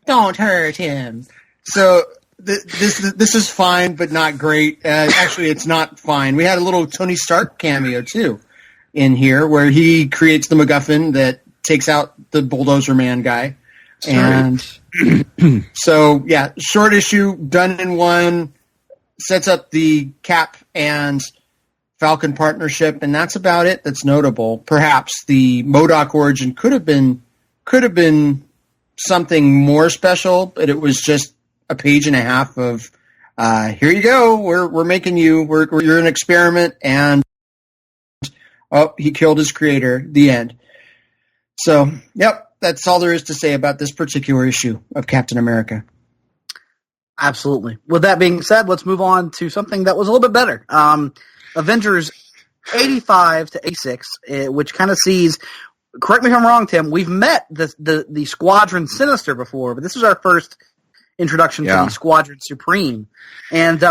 Don't hurt him. So this is fine, but not great. Actually, it's not fine. We had a little Tony Stark cameo too in here, where he creates the MacGuffin that takes out the Bulldozer Man guy. And so, yeah, short issue, done in one, sets up the Cap and Falcon partnership, and that's about it. That's notable. Perhaps the MODOK origin could have been something more special, but it was just a page and a half of here you go. We're making you. You're an experiment, and he killed his creator. The end. So, yep, that's all there is to say about this particular issue of Captain America. Absolutely. With that being said, let's move on to something that was a little bit better. Avengers 85 to 86, which kind of sees, correct me if I'm wrong, Tim, we've met the Squadron Sinister before, but this is our first introduction to the Squadron Supreme. And,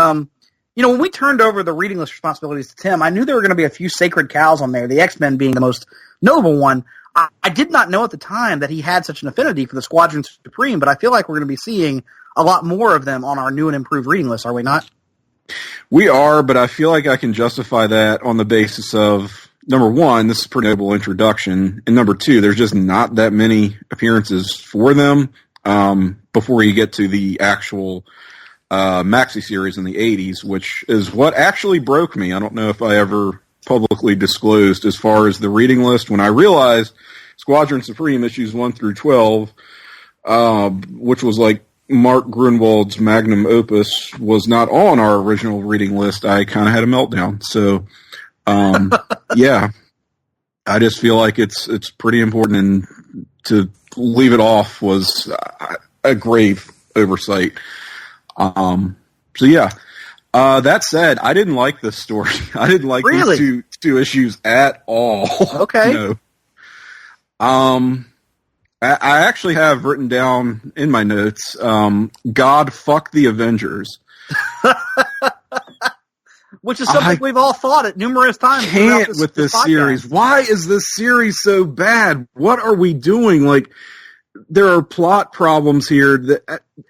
when we turned over the reading list responsibilities to Tim, I knew there were going to be a few sacred cows on there, the X-Men being the most notable one. I did not know at the time that he had such an affinity for the Squadron Supreme, but I feel like we're going to be seeing a lot more of them on our new and improved reading list, are we not? We are, but I feel like I can justify that on the basis of, number one, this is a pretty noble introduction, and number two, there's just not that many appearances for them before you get to the actual maxi series in the 80s, which is what actually broke me. I don't know if I ever publicly disclosed as far as the reading list. When I realized Squadron Supreme issues 1 through 12, which was like Mark Grunwald's magnum opus, was not on our original reading list, I kind of had a meltdown. So, yeah, I just feel like it's pretty important, and to leave it off was a grave oversight. So yeah. That said, I didn't like this story. I didn't like these two issues at all. Okay. No. I actually have written down in my notes, God fuck the Avengers. Which is something we've all thought it numerous times. Can't with this series. Why is this series so bad? What are we doing? Like, there are plot problems here.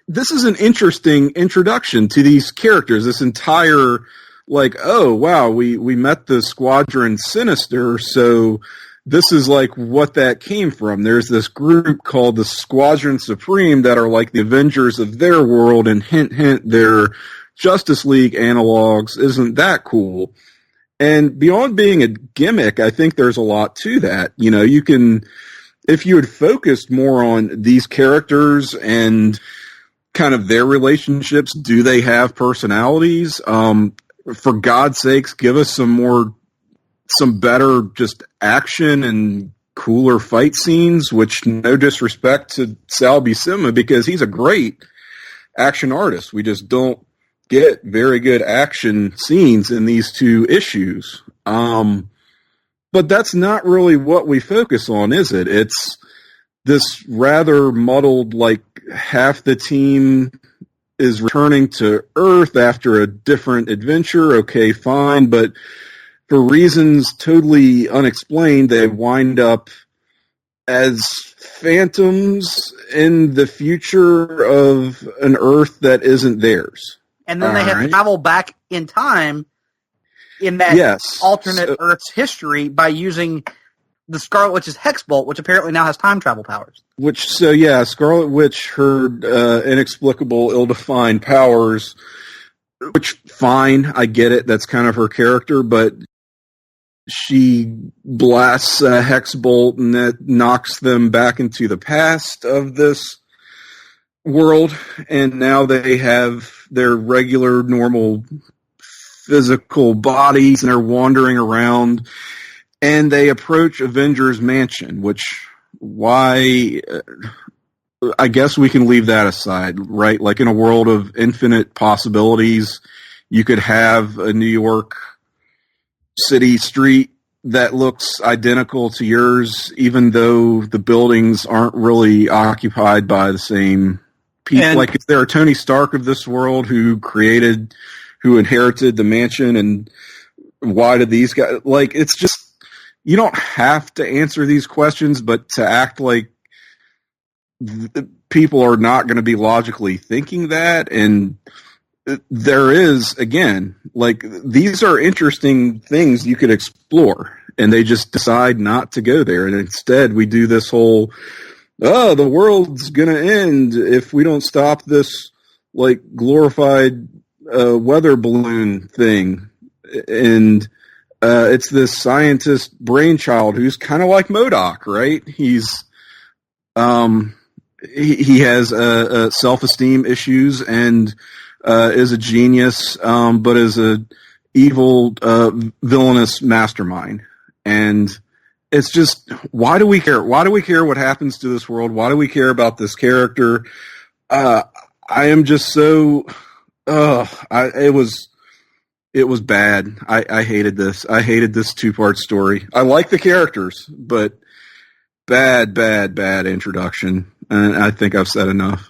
This is an interesting introduction to these characters. This entire, like, oh, wow, we met the Squadron Sinister, so this is like what that came from. There's this group called the Squadron Supreme that are like the Avengers of their world, and hint, hint, they're Justice League analogs. Isn't that cool? And beyond being a gimmick, I think there's a lot to that. You know, you can, if you had focused more on these characters and kind of their relationships, do they have personalities? For God's sakes, give us some better just action and cooler fight scenes, which, no disrespect to Sal Buscema, because he's a great action artist. We just don't get very good action scenes in these two issues. But that's not really what we focus on, is it? It's this rather muddled, like, half the team is returning to Earth after a different adventure. Okay, fine. But for reasons totally unexplained, they wind up as phantoms in the future of an Earth that isn't theirs. And then they have to travel back in time in that alternate Earth's history by using the Scarlet Witch's Hex Bolt, which apparently now has time travel powers. Scarlet Witch, her inexplicable, ill-defined powers, which, fine, I get it, that's kind of her character, but she blasts a Hex Bolt and that knocks them back into the past of this world, and now they have their regular, normal, physical bodies, and they're wandering around, and they approach Avengers Mansion, which, why, I guess we can leave that aside, right? Like, in a world of infinite possibilities, you could have a New York City street that looks identical to yours, even though the buildings aren't really occupied by the same people. And, like, is there a Tony Stark of this world who inherited the mansion, and why did these guys, like, it's just, you don't have to answer these questions, but to act like people are not going to be logically thinking that, and there is, again, like, these are interesting things you could explore, and they just decide not to go there, and instead we do this whole, oh, the world's going to end if we don't stop this, like, glorified weather balloon thing, and it's this scientist brainchild who's kind of like MODOK, right? He's he has self-esteem issues and is a genius, but is a evil, villainous mastermind. And it's just, why do we care? Why do we care what happens to this world? Why do we care about this character? I am just so, it was bad. I hated this. I hated this 2-part story. I like the characters, but bad introduction. And I think I've said enough.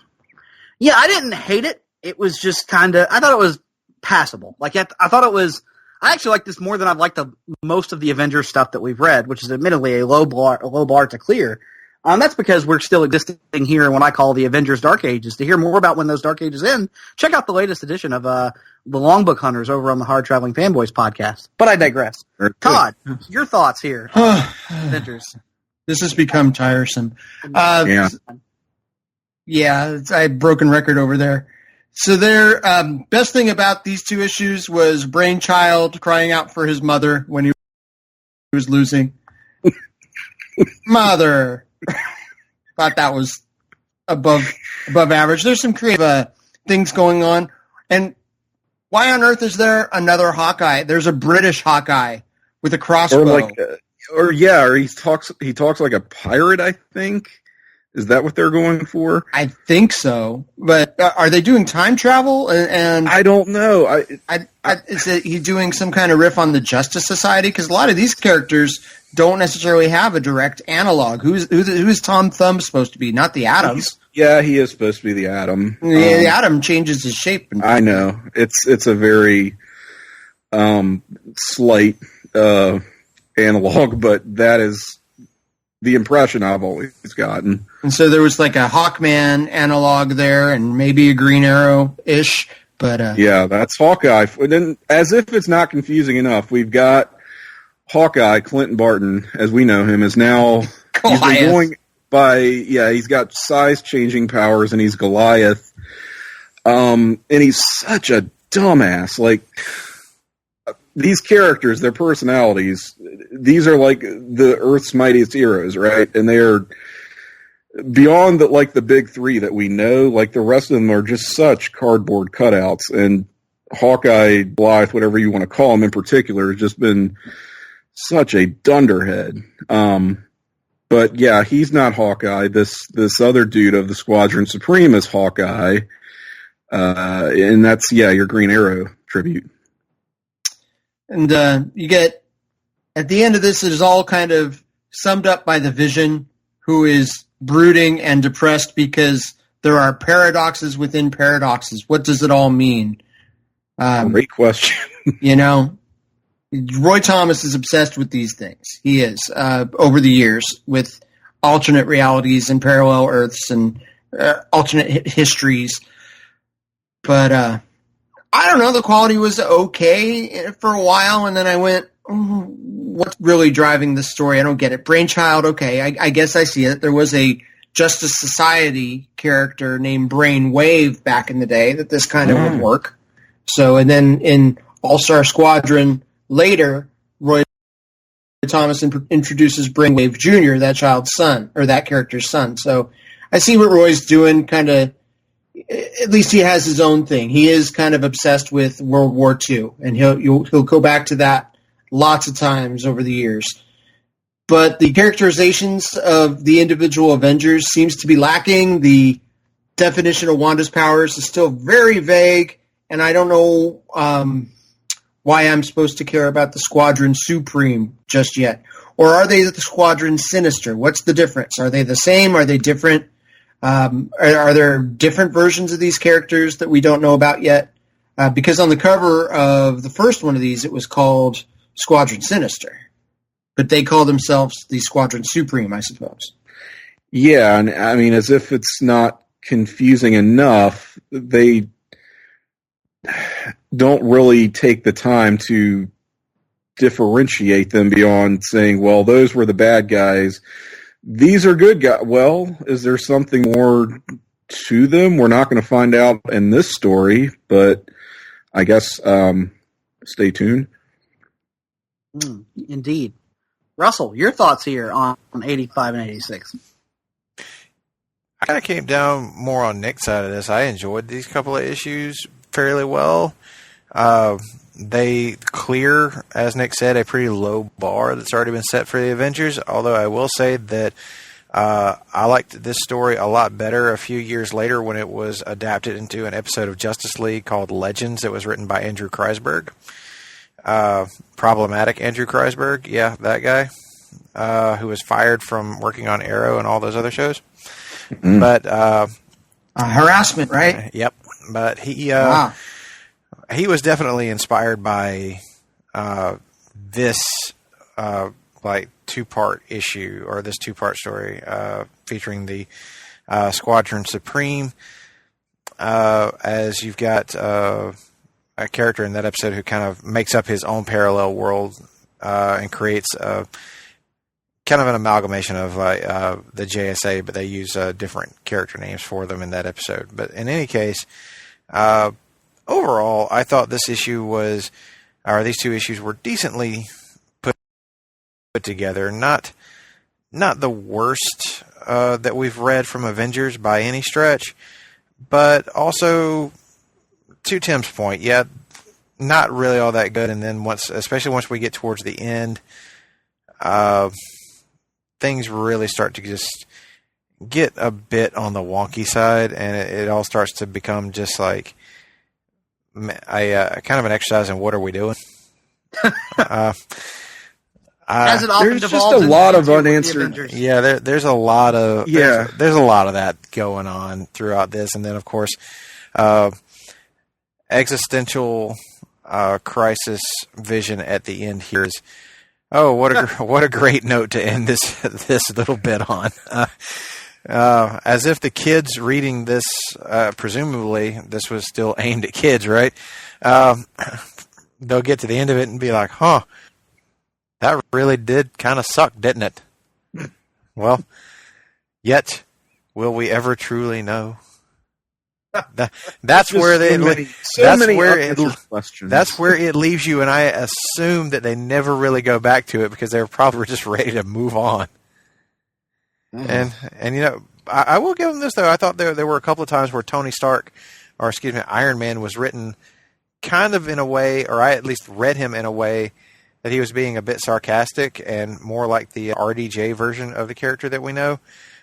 Yeah, I didn't hate it. It was just kind of, I thought it was passable. Like, I thought it was. I actually like this more than I've liked most of the Avengers stuff that we've read, which is admittedly a low bar to clear. That's because we're still existing here in what I call the Avengers Dark Ages. To hear more about when those Dark Ages end, check out the latest edition of the Longbook Hunters over on the Hard Traveling Fanboys podcast. But I digress. Todd, your thoughts here on Avengers? This has become tiresome. Yeah, I had broken record over there. So their best thing about these two issues was Brainchild crying out for his mother when he was losing. Mother. Thought that was above average. There's some creative things going on. And why on earth is there another Hawkeye? There's a British Hawkeye with a crossbow. Or he talks like a pirate, I think. Is that what they're going for? I think so. But are they doing time travel? And I don't know. Is he doing some kind of riff on the Justice Society? Because a lot of these characters don't necessarily have a direct analog. Who's Tom Thumb supposed to be? Not the Atom. He is supposed to be the Atom. Yeah, the Atom changes his shape. I know. It's a very slight analog, but that is the impression I've always gotten. And so there was like a Hawkman analog there and maybe a Green Arrow-ish. But yeah, that's Hawkeye. And then, as if it's not confusing enough, we've got Hawkeye, Clinton Barton, as we know him, is now Goliath. He's got size-changing powers, and he's Goliath. And he's such a dumbass. Like, these characters, their personalities, these are like the Earth's mightiest heroes, right? And they are beyond the big three that we know. Like, the rest of them are just such cardboard cutouts. And Hawkeye, Blythe, whatever you want to call him in particular, has just been such a dunderhead. But yeah, he's not Hawkeye. This other dude of the Squadron Supreme is Hawkeye. And that's, your Green Arrow tribute. And you get, at the end of this, it is all kind of summed up by the Vision, who is brooding and depressed because there are paradoxes within paradoxes. What does it all mean? Great question. Roy Thomas is obsessed with these things. He is, over the years, with alternate realities and parallel Earths and alternate histories. But I don't know, the quality was okay for a while, and then I went, what's really driving this story? I don't get it. Brainchild, okay, I guess I see it. There was a Justice Society character named Brainwave back in the day that this kind of would work. So, and then in All-Star Squadron later, Roy Thomas introduces Brainwave Jr., that child's son, or that character's son. So I see what Roy's doing, kind of. At least he has his own thing. He is kind of obsessed with World War II, and he'll go back to that lots of times over the years. But the characterizations of the individual Avengers seems to be lacking. The definition of Wanda's powers is still very vague, and I don't know why I'm supposed to care about the Squadron Supreme just yet. Or are they the Squadron Sinister? What's the difference? Are they the same? Are they different? Are there different versions of these characters that we don't know about yet? Because on the cover of the first one of these, it was called Squadron Sinister. But they call themselves the Squadron Supreme, I suppose. Yeah, and I mean, as if it's not confusing enough, they don't really take the time to differentiate them beyond saying, well, those were the bad guys. These are good guys. Well, is there something more to them? We're not going to find out in this story, but I guess stay tuned. Indeed. Russell, your thoughts here on 85 and 86? I kind of came down more on Nick's side of this. I enjoyed these couple of issues fairly well. They clear, as Nick said, a pretty low bar that's already been set for the Avengers, although I will say that I liked this story a lot better a few years later when it was adapted into an episode of Justice League called Legends. It was written by Andrew Kreisberg. Problematic Andrew Kreisberg, yeah, that guy, who was fired from working on Arrow and all those other shows. But harassment, right? Yep. But he... Wow. he was definitely inspired by this like 2-part issue, or this 2-part story featuring the Squadron Supreme, as you've got a character in that episode who kind of makes up his own parallel world and creates kind of an amalgamation of the JSA, but they use different character names for them in that episode. But in any case, overall, I thought this issue was, or these 2 issues were decently put together. Not the worst that we've read from Avengers by any stretch, but also, to Tim's point, yeah, not really all that good. And then especially once we get towards the end, things really start to just get a bit on the wonky side, and it all starts to become just like a kind of an exercise in what are we doing. As it often there's just devolves a lot of into unanswered. Yeah, there's a lot of there's a lot of that going on throughout this, and then of course, existential crisis vision at the end here is. Oh, what a great note to end this little bit on. As if the kids reading this, presumably this was still aimed at kids, right? They'll get to the end of it and be like, "Huh, that really did kind of suck, didn't it?" Well, yet will we ever truly know? That's where it leaves you, and I assume that they never really go back to it because they're probably just ready to move on. And you know, I will give them this though. I thought there were a couple of times where Iron Man was written kind of in a way, or I at least read him in a way that he was being a bit sarcastic and more like the RDJ version of the character that we know.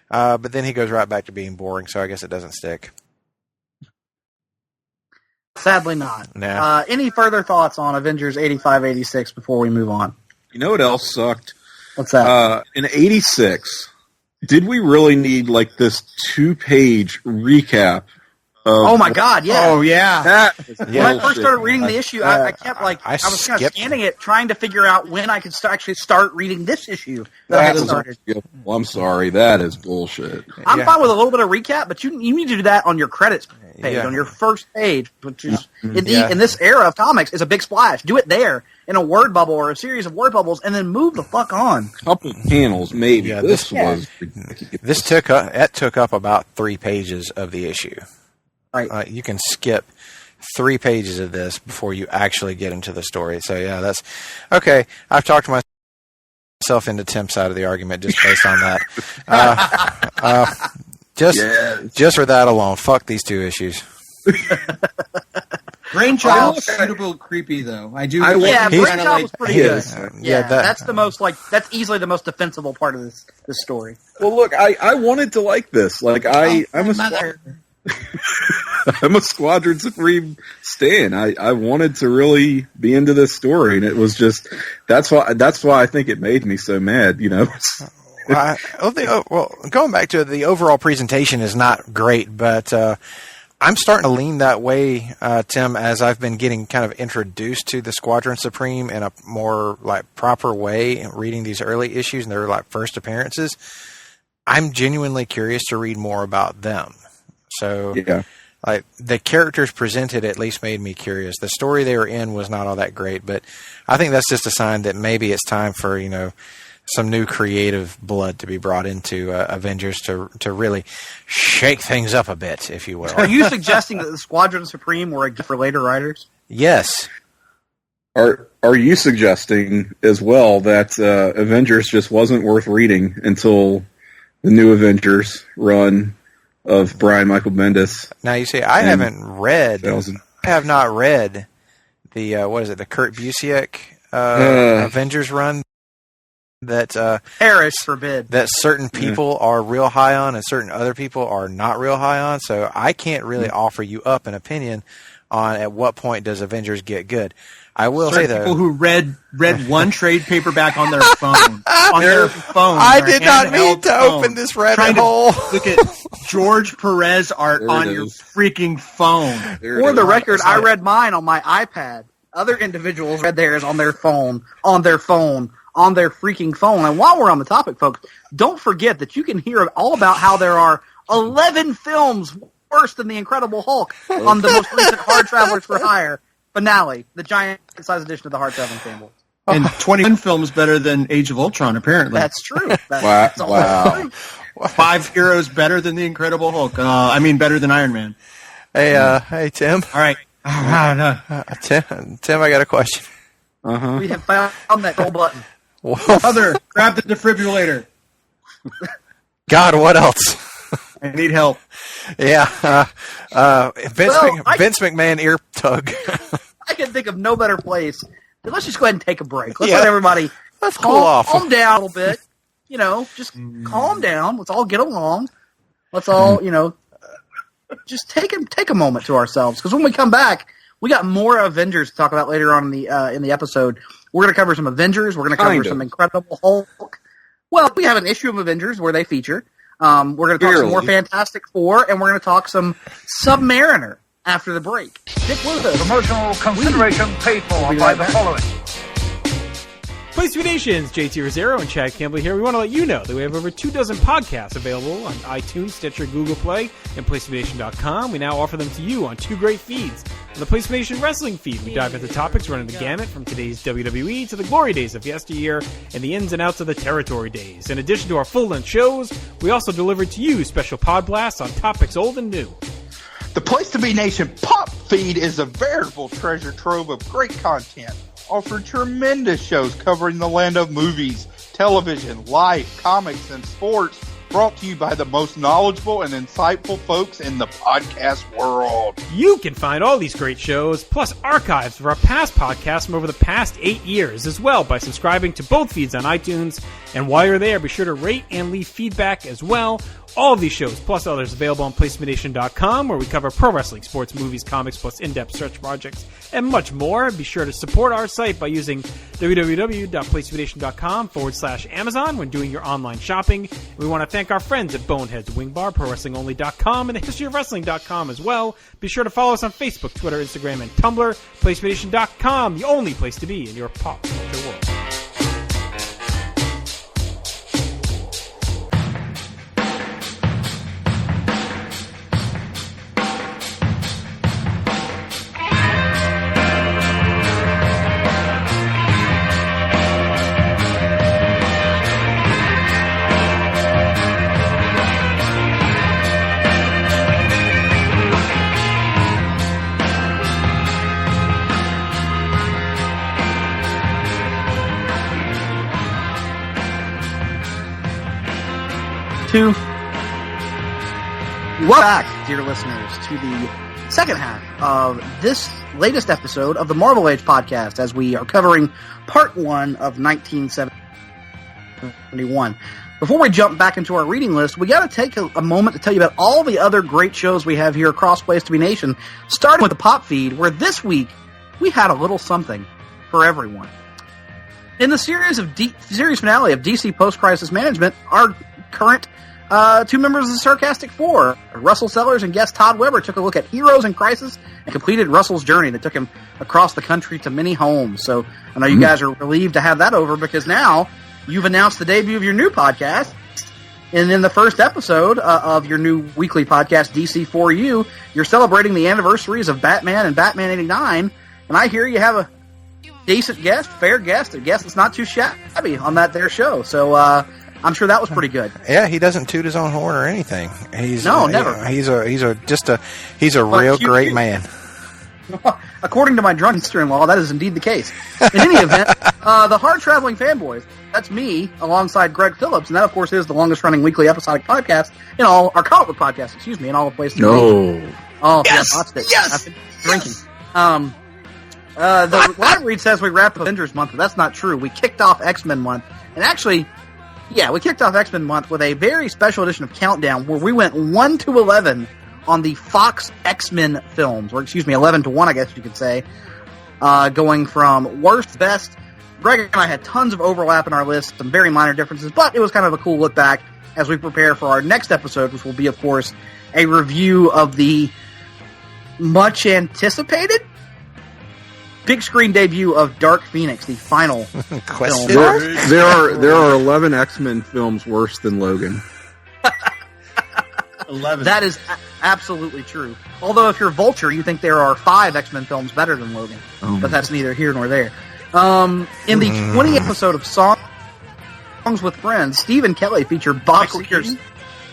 But then he goes right back to being boring, so I guess it doesn't stick. Sadly not. Nah. Any further thoughts on Avengers 85-86 before we move on? You know what else sucked? What's that? In 86, did we really need like this 2-page recap? Oh my God! Yeah. Oh yeah. When I first started reading the issue, I kept I was kind of scanning it, trying to figure out when I could actually start reading this issue. Well, I'm sorry, that is bullshit. I'm fine with a little bit of recap, but you need to do that on your credits page, on your first page, which is in this era of comics is a big splash. Do it there in a word bubble or a series of word bubbles, and then move the fuck on. Couple panels, maybe. Yeah, this was ridiculous. This took up about 3 pages of the issue. Right. You can skip 3 pages of this before you actually get into the story. So yeah, that's okay. I've talked myself into Tim's side of the argument just based on that. Just for that alone, fuck these 2 issues. Brainchild suitable creepy though. Brainchild was pretty good. That's that's easily the most defensible part of this story. Well, look, I wanted to like this. Like I'm a Squadron Supreme stan. I wanted to really be into this story, and it was just that's why I think it made me so mad. You know. Going back to the overall presentation is not great, but I'm starting to lean that way, Tim, as I've been getting kind of introduced to the Squadron Supreme in a more like proper way, reading these early issues and their like first appearances. I'm genuinely curious to read more about them. So, like the characters presented at least made me curious. The story they were in was not all that great, but I think that's just a sign that maybe it's time for some new creative blood to be brought into Avengers to really shake things up a bit, if you will. Are you suggesting that the Squadron Supreme were a gift for later writers? Yes. Are you suggesting as well that Avengers just wasn't worth reading until the new Avengers run of Brian Michael Bendis? Now you see, I have not read the the Kurt Busiek Avengers run that perish forbid that certain people are real high on and certain other people are not real high on. So I can't really offer you up an opinion on at what point does Avengers get good. I will say though, people who read one trade paperback on their phone, I did not mean to open this rabbit hole. Look at George Perez art on your freaking phone. For the record, I read mine on my iPad. Other individuals read theirs on their phone, on their freaking phone. And while we're on the topic, folks, don't forget that you can hear all about how there are 11 films worse than The Incredible Hulk on the most recent Hard Travelers for Hire finale, the giant-size edition of the Hard Traveling Family. And 21 films better than Age of Ultron, apparently. That's true. Wow. 5 heroes better than The Incredible Hulk. Better than Iron Man. Hey, Tim. All right. Tim, I got a question. We have found that gold button. Mother, grab the defibrillator. God, what else? I need help. Yeah. Vince McMahon ear tug. I can think of no better place. Let's just go ahead and take a break. Let's let everybody cool off. Calm down a little bit. Just calm down. Let's all get along. Let's all, just take a moment to ourselves. Because when we come back, we got more Avengers to talk about later on in the episode. We're going to cover some Avengers. We're going to cover some Incredible Hulk. Well, we have an issue of Avengers where they feature. We're going to talk some more Fantastic Four, and we're going to talk some Submariner after the break. Stick with us. Promotional consideration paid for by the following. Place to Be Nations, JT Rosero and Chad Campbell here. We want to let you know that we have over 24 podcasts available on iTunes, Stitcher, Google Play, and PlaceToBeNation.com. We now offer them to you on 2 great feeds. On the Place to Be Nation Wrestling feed, we dive into topics running the gamut from today's WWE to the glory days of yesteryear and the ins and outs of the territory days. In addition to our full-length shows, we also deliver to you special pod blasts on topics old and new. The Place to Be Nation Pop feed is a veritable treasure trove of great content. Offer tremendous shows covering the land of movies, television, life, comics, and sports, brought to you by the most knowledgeable and insightful folks in the podcast world. You can find all these great shows, plus archives of our past podcasts from over the past 8 years as well by subscribing to both feeds on iTunes. And while you're there, be sure to rate and leave feedback as well. All of these shows, plus others, available on PlaceToBeNation.com, where we cover pro wrestling, sports, movies, comics, plus in-depth search projects, and much more. Be sure to support our site by using www.PlaceToBeNation.com/Amazon when doing your online shopping. We want to thank our friends at Boneheads Wing Bar, ProWrestlingOnly.com, and TheHistoryOfWrestling.com as well. Be sure to follow us on Facebook, Twitter, Instagram, and Tumblr. PlaceToBeNation.com, the only place to be in your pop culture world. Welcome back, dear listeners, to the second half of this latest episode of the Marvel Age podcast, as we are covering part 1 of 1971. Before we jump back into our reading list, we got to take a moment to tell you about all the other great shows we have here across Place to Be Nation, starting with the Pop feed, where this week we had a little something for everyone. In the series finale of DC Post-Crisis Management, our current 2 members of the Sarcastic Four, Russell Sellers and guest Todd Weber, took a look at heroes in crisis and completed Russell's journey that took him across the country to many homes. So I know you guys are relieved to have that over, because now you've announced the debut of your new podcast. And in the first episode of your new weekly podcast, DC4U, you're celebrating the anniversaries of Batman and Batman 89. And I hear you have a decent guest, fair guest, a guest that's not too shabby on that there show. So, I'm sure that was pretty good. Yeah, he doesn't toot his own horn or anything. Never. He's a real great man. According to my drunk sister-in-law, that is indeed the case. In any event, the Hard Traveling Fanboys, that's me, alongside Greg Phillips, and that, of course, is the longest-running weekly episodic podcast in all, our comic book podcast, in all the places. No. Oh, yes! Yes! I've been drinking. The live read says we wrapped Avengers month, but that's not true. We kicked off X-Men month, and actually... yeah, we kicked off X-Men month with a very special edition of Countdown, where we went 1 to 11 on the Fox X-Men films, or 11-1, I guess you could say, going from worst to best. Greg and I had tons of overlap in our list, some very minor differences, but it was kind of a cool look back as we prepare for our next episode, which will be, of course, a review of the much anticipated big screen debut of Dark Phoenix, the final film. There are 11 X-Men films worse than Logan. 11. That is absolutely true. Although if you're Vulture, you think there are 5 X-Men films better than Logan. But that's neither here nor there. In the 20th episode of Songs with Friends, Steve and Kelly feature Bob Seger's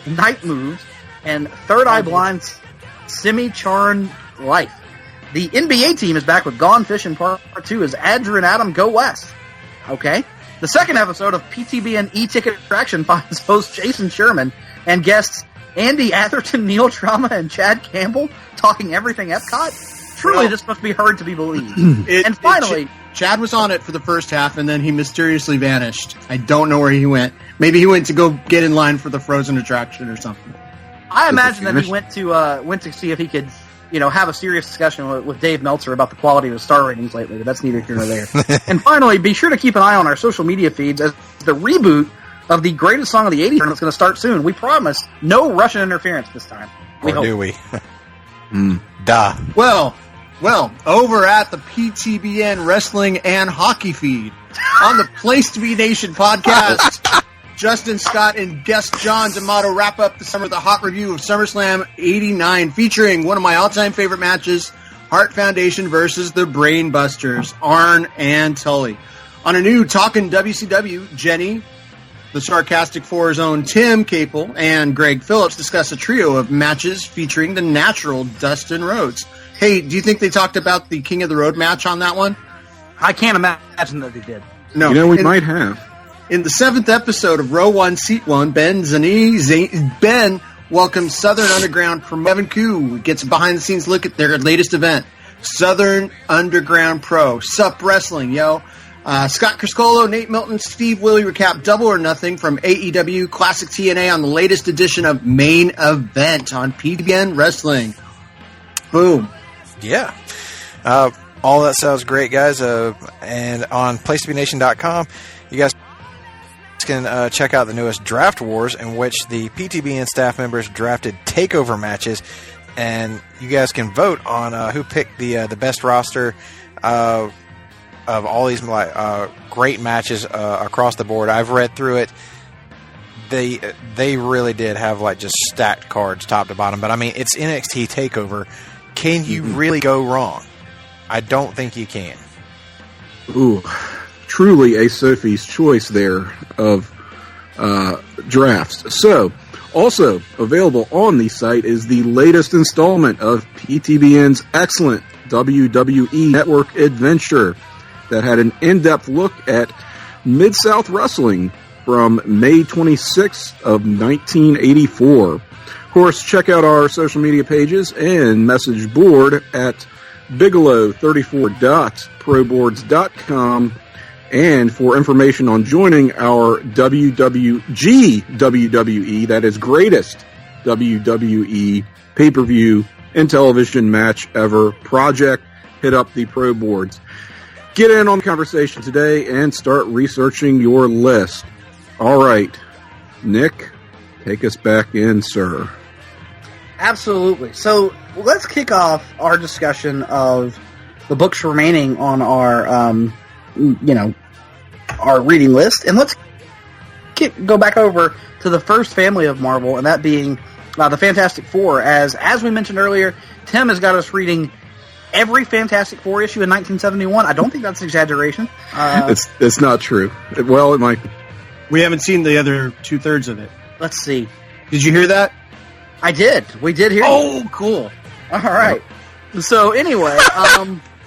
Night Moves and Third Eye Blind's Semi-Charmed Life. The NBA team is back with Gone Fishing Part 2 as Andrew and Adam go west. Okay. The second episode of PTBN E-Ticket Attraction finds host Jason Sherman and guests Andy Atherton, Neil Trauma, and Chad Campbell talking everything Epcot. Truly, this must be hard to be believed. And finally, Chad was on it for the first half, and then he mysteriously vanished. I don't know where he went. Maybe he went to go get in line for the Frozen attraction or something. I imagine that he went to see if he could, have a serious discussion with Dave Meltzer about the quality of his star ratings lately, but that's neither here nor there. And finally, be sure to keep an eye on our social media feeds as the reboot of the greatest song of the 80s tournament is going to start soon. We promise no Russian interference this time. Do we? Duh. Well, over at the PTBN Wrestling and Hockey feed on the Place to Be Nation podcast, Justin Scott and guest John D'Amato wrap up the summer with a hot review of SummerSlam 89, featuring one of my all-time favorite matches, Hart Foundation versus the Brain Busters, Arn and Tully. On a new Talkin' WCW, Jenny, the Sarcastic Four's own Tim Capel, and Greg Phillips discuss a trio of matches featuring the natural Dustin Rhodes. Hey, do you think they talked about the King of the Road match on that one? I can't imagine that they did. No. We might have. In the 7th episode of Row 1, Seat 1, Ben welcomes Southern Underground from Evan Koo. Gets a behind-the-scenes look at their latest event, Southern Underground Pro. Sup Wrestling, yo. Scott Criscolo, Nate Milton, Steve Willie recap Double or Nothing from AEW Classic TNA on the latest edition of Main Event on PTBN Wrestling. Boom. Yeah. All that sounds great, guys. And on PlaceToBeNation.com, you guys can check out the newest Draft Wars, in which the PTBN staff members drafted takeover matches, and you guys can vote on who picked the best roster of all these great matches across the board. I've read through it. They really did have just stacked cards top to bottom, but I mean, it's NXT TakeOver. Can you really go wrong? I don't think you can. Ooh, truly a Sophie's choice there of drafts. So, also available on the site is the latest installment of PTBN's excellent WWE Network adventure that had an in-depth look at Mid-South Wrestling from May 26th of 1984. Of course, check out our social media pages and message board at bigelow34.proboards.com, and for information on joining our WWE, that is greatest WWE pay-per-view and television match ever project, hit up the Pro Boards. Get in on the conversation today and start researching your list. All right, Nick, take us back in, sir. Absolutely. So let's kick off our discussion of the books remaining on our, our reading list, and let's go back over to the first family of Marvel, and that being the Fantastic Four. As we mentioned earlier, Tim has got us reading every Fantastic Four issue in 1971. I don't think that's an exaggeration. It's not true. Well, it might be. We haven't seen the other 2/3 of it. Let's see. Did you hear that? I did. We did hear. Oh, cool. All right. So anyway,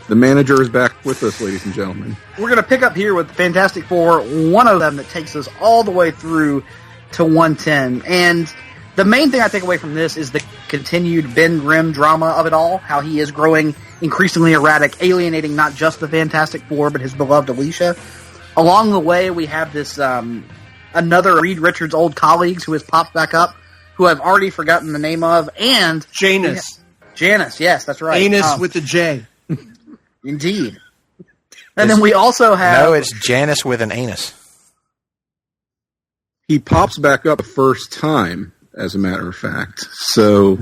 the manager is back with us, ladies and gentlemen. We're going to pick up here with Fantastic Four, one of them that takes us all the way through to 110. And the main thing I take away from this is the continued Ben Grimm drama of it all, how he is growing increasingly erratic, alienating not just the Fantastic Four, but his beloved Alicia. Along the way, we have this another Reed Richards' old colleagues who has popped back up, who I've already forgotten the name of, and Janus. Janus, yes, that's right. Anus with a J. Indeed. And then we also have... No, it's Janus with an anus. He pops back up the first time, as a matter of fact. So,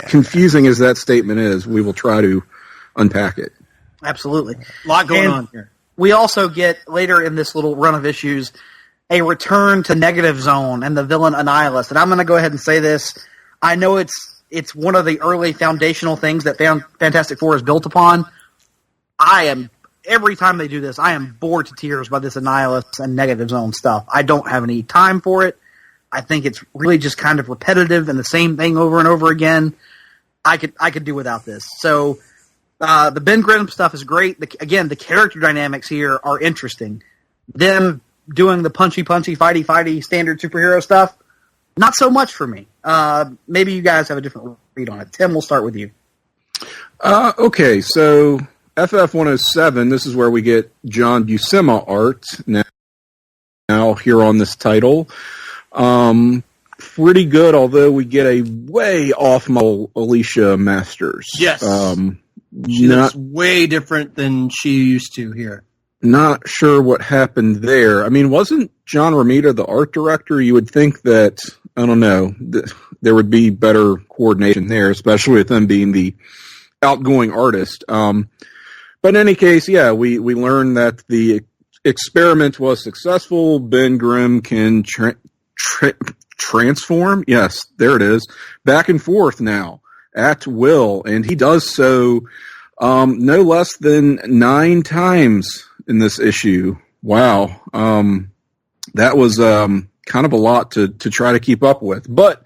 confusing as that statement is, we will try to unpack it. Absolutely. A lot going on here. We also get, later in this little run of issues, a return to Negative Zone and the villain Annihilus. And I'm going to go ahead and say this. I know it's one of the early foundational things that Fantastic Four is built upon. Every time they do this, I am bored to tears by this Annihilus and Negative Zone stuff. I don't have any time for it. I think it's really just kind of repetitive and the same thing over and over again. I could do without this. So the Ben Grimm stuff is great. The character dynamics here are interesting. Them doing the punchy, fighty standard superhero stuff, not so much for me. Maybe you guys have a different read on it. Tim, we'll start with you. Okay, so FF107, this is where we get John Buscema art now here on this title. Pretty good, although we get a way off model Alicia Masters. Yes. She looks way different than she used to here. Not sure what happened there. I mean, wasn't John Romita the art director? You would think that, I don't know, there would be better coordination there, especially with them being the outgoing artist. But in any case, yeah, we learned that the experiment was successful. Ben Grimm can transform, yes, there it is, back and forth now at will, and he does so no less than 9 times in this issue. Wow. That was kind of a lot to try to keep up with. But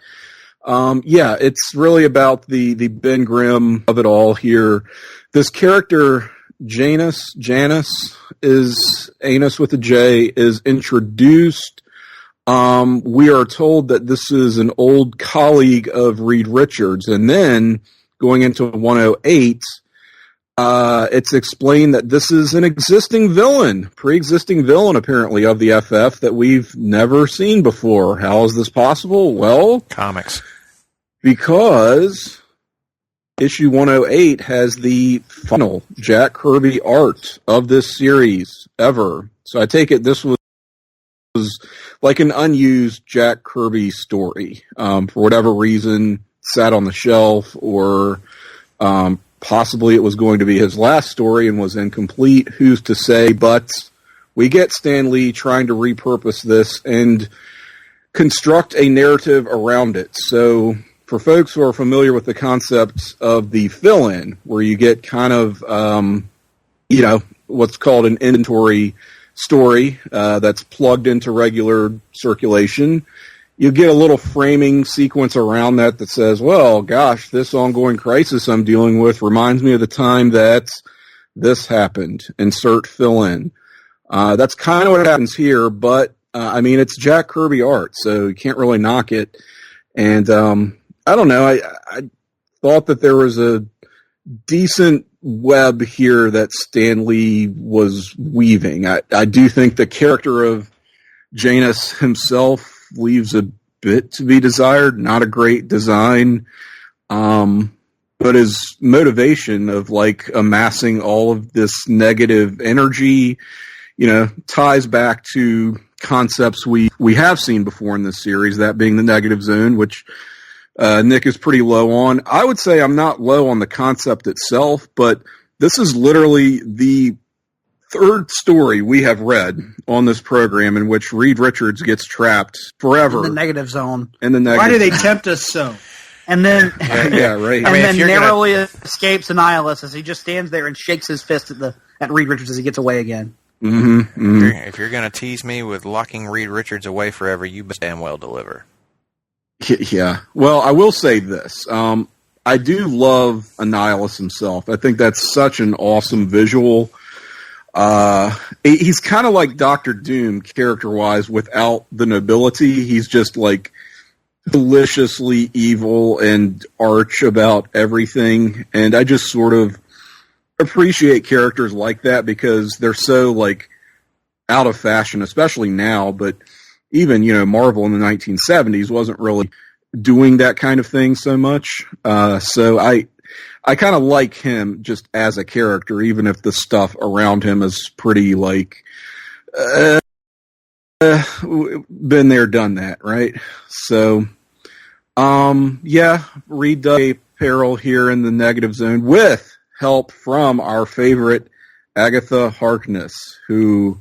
yeah, it's really about the Ben Grimm of it all here. This character, Janus is anus with a J, is introduced. We are told that this is an old colleague of Reed Richards, and then going into 108, it's explained that this is an pre-existing villain apparently of the FF that we've never seen before. How is this possible? Well, comics. Because issue 108 has the final Jack Kirby art of this series ever. So I take it this was like an unused Jack Kirby story. For whatever reason, sat on the shelf, or possibly it was going to be his last story and was incomplete. Who's to say? But we get Stan Lee trying to repurpose this and construct a narrative around it. So for folks who are familiar with the concept of the fill-in, where you get kind of, what's called an inventory story that's plugged into regular circulation, you get a little framing sequence around that says, well, gosh, this ongoing crisis I'm dealing with reminds me of the time that this happened. Insert fill-in. That's kind of what happens here, but, I mean, it's Jack Kirby art, so you can't really knock it. And I don't know, I thought that there was a decent web here that Stan Lee was weaving. I do think the character of Janus himself leaves a bit to be desired. Not a great design, but his motivation of like amassing all of this negative energy, ties back to concepts we have seen before in this series, that being the Negative Zone, which Nick is pretty low on. I would say I'm not low on the concept itself, but this is literally the 3rd story we have read on this program in which Reed Richards gets trapped forever in the Negative Zone. Why do they tempt us so? And then, yeah, right. And then narrowly escapes Annihilus as he just stands there and shakes his fist at Reed Richards as he gets away again. Mm-hmm, mm-hmm. If you're going to tease me with locking Reed Richards away forever, you best damn well deliver. Yeah. Well, I will say this. I do love Annihilus himself. I think that's such an awesome visual. He's kind of like Dr. Doom character-wise without the nobility. He's just like deliciously evil and arch about everything. And I just sort of appreciate characters like that because they're so like out of fashion, especially now. But even, Marvel in the 1970s wasn't really doing that kind of thing so much. So I kind of like him just as a character, even if the stuff around him is pretty been there, done that, right? So, read Peril here in the Negative Zone with help from our favorite Agatha Harkness, who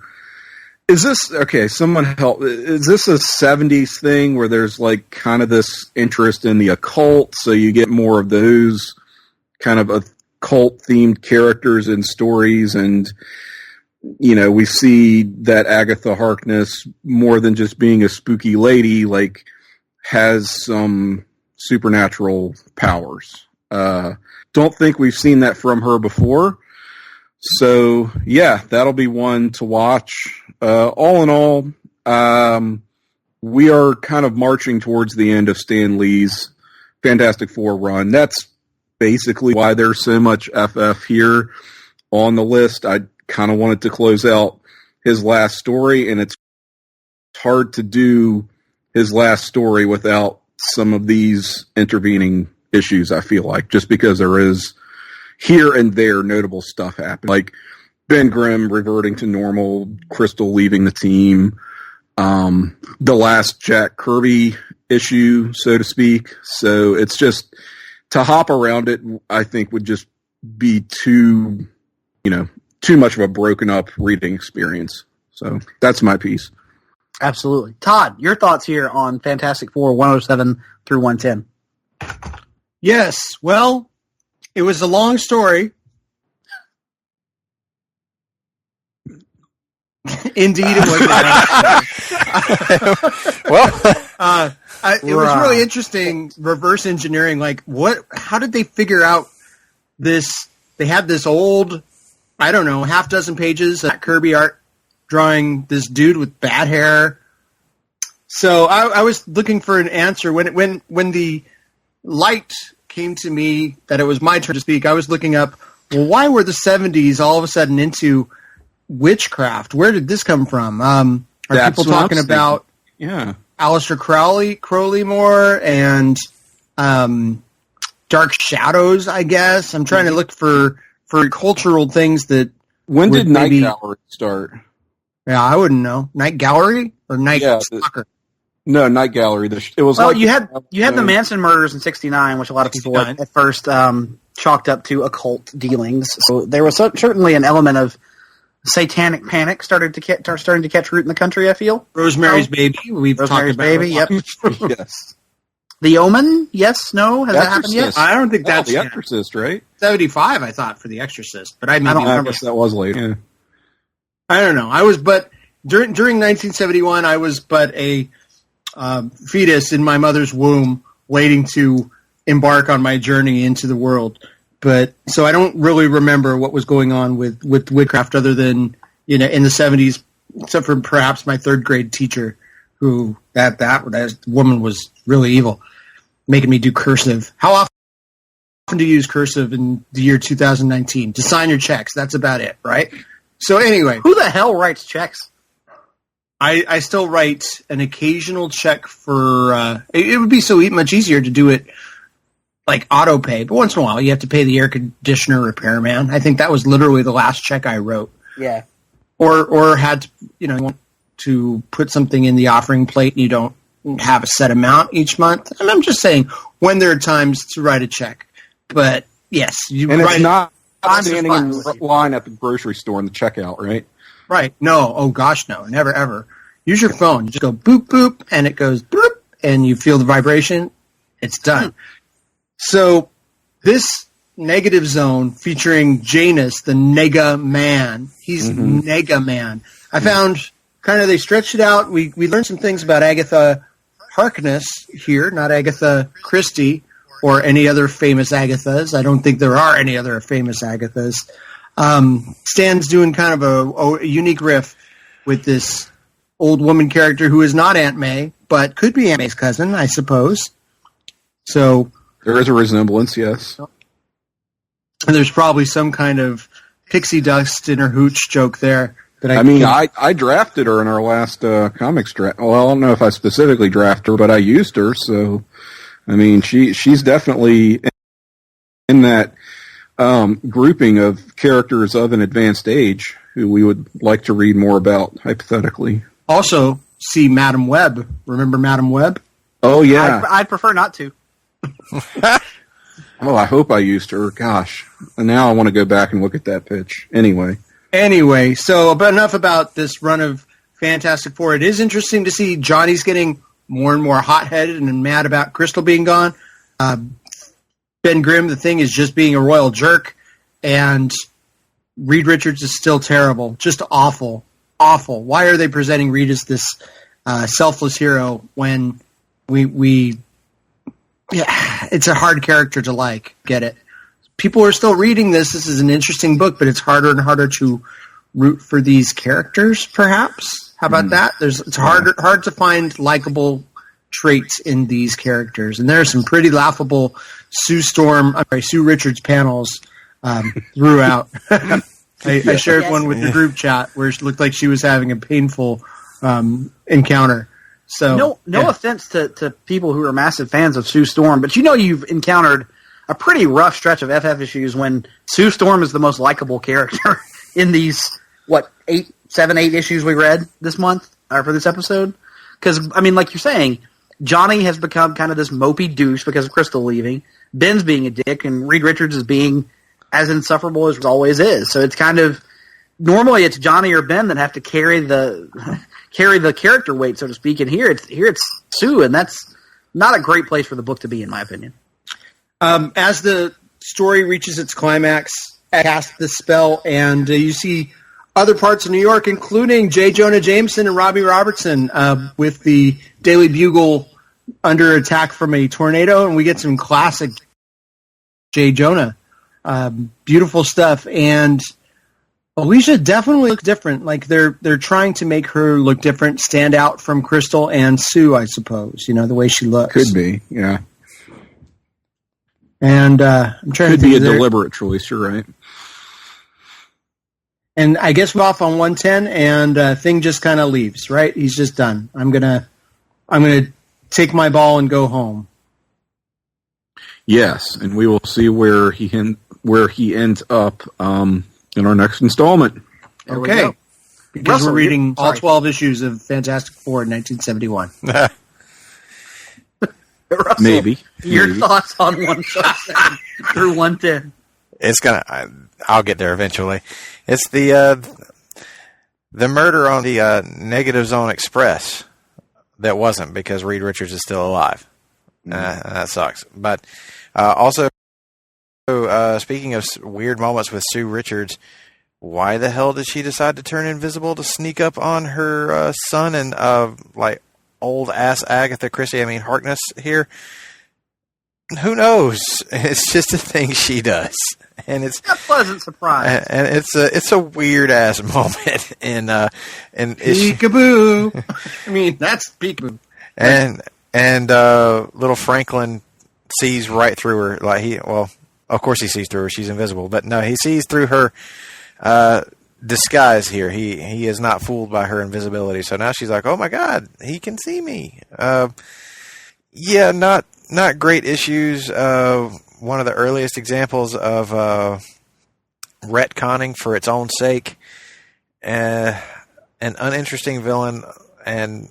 is this? Okay, someone help. Is this a 70s thing where there's kind of this interest in the occult, so you get more of those kind of occult themed characters and stories, and we see that Agatha Harkness, more than just being a spooky lady, has some supernatural powers. Don't think we've seen that from her before. So, yeah, that'll be one to watch. All in all, we are kind of marching towards the end of Stan Lee's Fantastic Four run. That's basically why there's so much FF here on the list. I kind of wanted to close out his last story, and it's hard to do his last story without some of these intervening issues, I feel like, just because there is here and there notable stuff happening, like Ben Grimm reverting to normal, Crystal leaving the team, the last Jack Kirby issue, so to speak. So it's just, to hop around it, I think would just be too much of a broken up reading experience. So that's my piece. Absolutely. Todd, your thoughts here on Fantastic Four 107 through 110. Yes. Well, it was a long story. Indeed, it was. It was really interesting reverse engineering. How did they figure out this? They had this old, half dozen pages of Kirby art drawing this dude with bad hair. So I was looking for an answer when the light came to me that it was my turn to speak. I was looking up, well, why were the 70s all of a sudden into witchcraft? Where did this come from? Are people talking about Aleister Crowley more and Dark Shadows, I guess? I'm trying to look for cultural things that... When did Night Gallery start? Yeah, I wouldn't know. Night Gallery or Night Stalker? No, Night Gallery. It was you had the Manson murders in '69, which a lot of people at first chalked up to occult dealings. So there was certainly an element of satanic panic starting to catch root in the country, I feel. Rosemary's Baby. We've talked about Baby. Yep. Yes. The Omen. Yes. No. Has that happened yet? I don't think that's The Exorcist, right? 75. I thought for The Exorcist, but I don't remember. I guess that was late. Yeah. I don't know. During 1971, I was but a fetus in my mother's womb, waiting to embark on my journey into the world. But so I don't really remember what was going on with witchcraft, other than in the 70s, except for perhaps my third grade teacher, who that woman was really evil, making me do cursive. How often do you use cursive in the year 2019? To sign your checks. That's about it, right? So anyway, who the hell writes checks? I still write an occasional check for. It would be so much easier to do it like auto pay, but once in a while you have to pay the air conditioner repairman. I think that was literally the last check I wrote. Yeah. Or had to, want to put something in the offering plate and you don't have a set amount each month. And I'm just saying, when there are times to write a check, but yes, it's not standing in line at the grocery store in the checkout, right? Right. No. Oh, gosh, no. Never, ever. Use your phone. You just go boop, boop, and it goes boop, and you feel the vibration. It's done. So this Negative Zone featuring Janus, the Nega Man. He's Nega Man. I found they stretched it out. We learned some things about Agatha Harkness here, not Agatha Christie or any other famous Agathas. I don't think there are any other famous Agathas. Stan's doing kind of a unique riff with this old woman character who is not Aunt May, but could be Aunt May's cousin, I suppose. So there is a resemblance, yes. And there's probably some kind of pixie dust in her hooch joke there. I drafted her in our last comics draft. Well, I don't know if I specifically drafted her, but I used her. So, I mean, she's definitely in that grouping of characters of an advanced age who we would like to read more about, hypothetically. Also, see Madam Web. Remember Madam Web? Oh, yeah. I'd prefer not to. Oh, I hope I used her. Gosh. And now I want to go back and look at that pitch. Anyway, so but enough about this run of Fantastic Four. It is interesting to see Johnny's getting more and more hot-headed and mad about Crystal being gone. Ben Grimm, the Thing, is just being a royal jerk. And Reed Richards is still terrible. Just awful. Awful. Why are they presenting Reed as this selfless hero when it's a hard character to like? Get it? People are still reading this. This is an interesting book, but it's harder and harder to root for these characters, perhaps. How about that? It's hard to find likable traits in these characters. And there are some pretty laughable Sue Richards panels throughout. I shared one with the group chat where it looked like she was having a painful encounter. So no offense to people who are massive fans of Sue Storm, but you've encountered a pretty rough stretch of FF issues when Sue Storm is the most likable character in these 7, 8 issues we read this month or for this episode. Because like you're saying, Johnny has become kind of this mopey douche because of Crystal leaving. Ben's being a dick, and Reed Richards is being as insufferable as always is. So it's kind of normally it's Johnny or Ben that have to carry the character weight, so to speak. And here it's Sue, and that's not a great place for the book to be, in my opinion. As the story reaches its climax, cast the spell, and you see other parts of New York, including J. Jonah Jameson and Robbie Robertson, with the Daily Bugle under attack from a tornado, and we get some classic J. Jonah. Beautiful stuff, and Alicia definitely looks different. Like they're trying to make her look different, stand out from Crystal and Sue, I suppose. The way she looks. Could be, yeah. And I'm trying Could to think be a deliberate choice. You're right. And I guess we're off on 110, and Thing just kind of leaves. Right? He's just done. I'm gonna take my ball and go home. Yes, and we will see where he ends up in our next installment. Okay. Because we're reading all 12 issues of Fantastic Four in 1971. Russell, Maybe. Your thoughts on 157 through 110? I'll get there eventually. It's the murder on the Negative Zone Express that wasn't, because Reed Richards is still alive. That sucks. But also, speaking of weird moments with Sue Richards, why the hell did she decide to turn invisible to sneak up on her son and old ass Agatha Christie? Harkness here. Who knows? It's just a thing she does, and it's a pleasant surprise. And it's a weird ass moment in peekaboo. That's peekaboo. And little Franklin sees right through her. Of course he sees through her. She's invisible, but no, he sees through her disguise here. He is not fooled by her invisibility. So now she's like, oh my God, he can see me. Not great issues. One of the earliest examples of retconning for its own sake. An uninteresting villain, and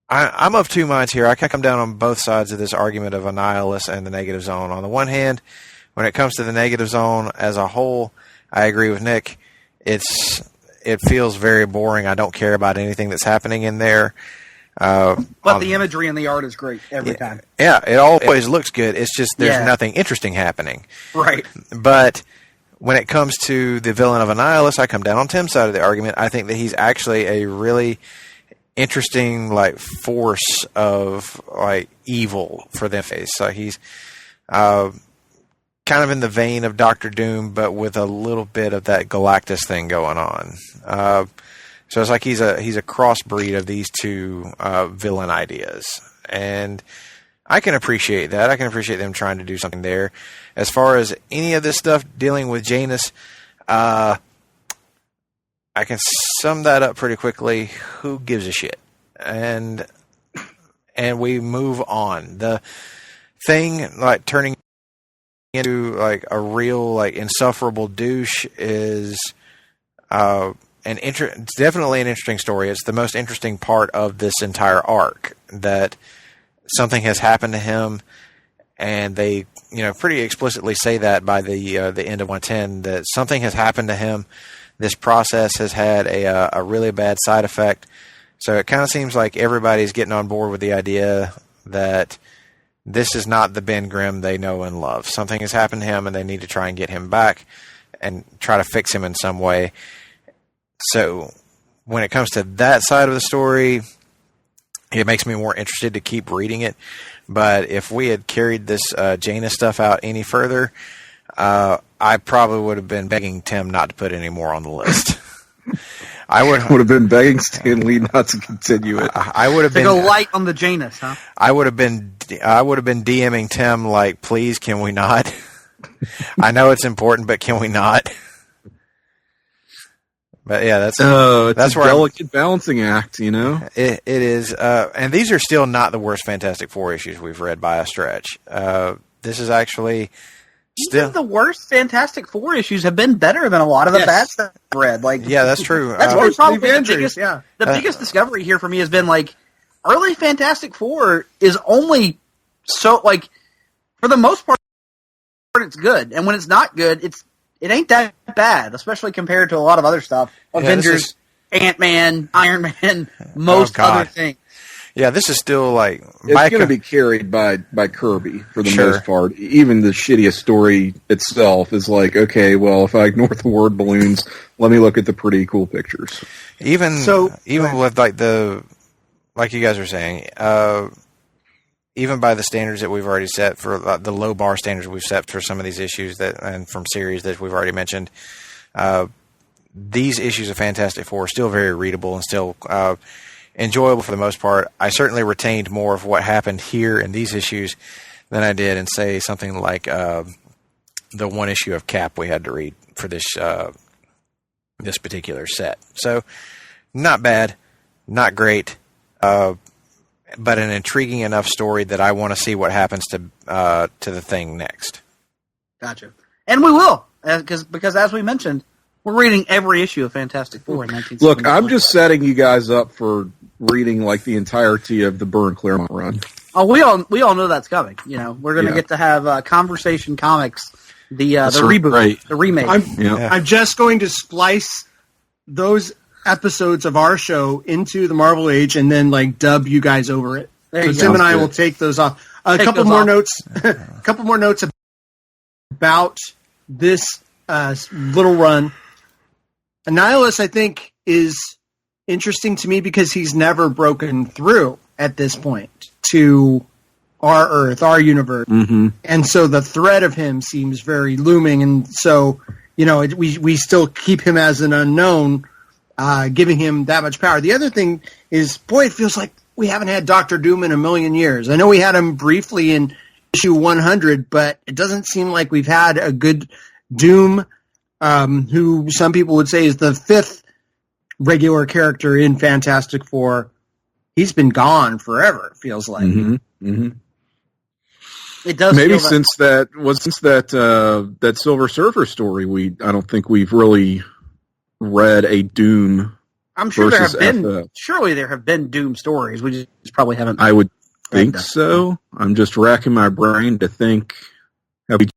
I'm of two minds here. I can come down on both sides of this argument of Annihilus and the Negative Zone. On the one hand, when it comes to the Negative Zone as a whole, I agree with Nick. It feels very boring. I don't care about anything that's happening in there. But the imagery and the art is great every time. Yeah, it always looks good. It's just there's nothing interesting happening. Right. But when it comes to the villain of Annihilus, I come down on Tim's side of the argument. I think that he's actually a really interesting force of evil for them face. So he's kind of in the vein of Doctor Doom, but with a little bit of that Galactus thing going on. So it's like he's a crossbreed of these two villain ideas, and I can appreciate that. I can appreciate them trying to do something there. As far as any of this stuff dealing with Janus, I I can sum that up pretty quickly. Who gives a shit? And we move on. The thing, like, turning into like a real, like, insufferable douche is definitely an interesting story. It's the most interesting part of this entire arc, that something has happened to him, and they, pretty explicitly say that by the end of 110, that something has happened to him. This process has had a really bad side effect. So it kind of seems like everybody's getting on board with the idea that this is not the Ben Grimm they know and love. Something has happened to him, and they need to try and get him back and try to fix him in some way. So when it comes to that side of the story, it makes me more interested to keep reading it. But if we had carried this Jaina stuff out any further, I probably would have been begging Tim not to put any more on the list. I would have been begging Stan Lee not to continue it. I would have been go light on the Janus, huh? I would have been DMing Tim like, please, can we not? I know it's important, but can we not? But yeah, that's a delicate balancing act, It is, and these are still not the worst Fantastic Four issues we've read by a stretch. This is actually still even the worst Fantastic Four issues have been better than a lot of the bad stuff I've read. Like, yeah, that's true. That's been probably the Avengers, biggest. Yeah, the biggest discovery here for me has been like early Fantastic Four is only so like for the most part it's good, and when it's not good, it ain't that bad, especially compared to a lot of other stuff. Avengers, Ant-Man, Iron Man, most other things. Yeah, this is still like... It's going to be carried by Kirby for the most part. Even the shittiest story itself is like, okay, well, if I ignore the word balloons, let me look at the pretty cool pictures. Even with like you guys were saying, even by the standards that we've already set for the low bar standards we've set for some of these issues and from series that we've already mentioned, these issues of Fantastic Four are still very readable and still enjoyable for the most part. I certainly retained more of what happened here in these issues than I did in, say, something like the one issue of Cap we had to read for this particular set. So, not bad, not great, but an intriguing enough story that I want to see what happens to the Thing next. Gotcha. And we will, because as we mentioned, we're reading every issue of Fantastic Four in 1971. Look, I'm just setting you guys up for reading like the entirety of the Byrne Claremont run. Oh, we all know that's coming. We're going to get to have Conversation Comics, the reboot, right. The remake. I'm just going to splice those episodes of our show into the Marvel Age and then like dub you guys over it. So Tim and I will take those off. A couple more notes about this little run. Annihilus, I think, is interesting to me because he's never broken through at this point to our Earth, our universe. Mm-hmm. And so the threat of him seems very looming. And so, we still keep him as an unknown, giving him that much power. The other thing is, boy, it feels like we haven't had Dr. Doom in a million years. I know we had him briefly in issue 100, but it doesn't seem like we've had a good Doom, who some people would say is the fifth regular character in Fantastic Four. He's been gone forever, it feels like. Mm-hmm. Mm-hmm. It does maybe since that Silver Surfer story, I don't think we've really read a Doom. I'm sure there have been. FF. Surely there have been Doom stories. We just probably haven't. I would think so. I'm just racking my brain to think: have we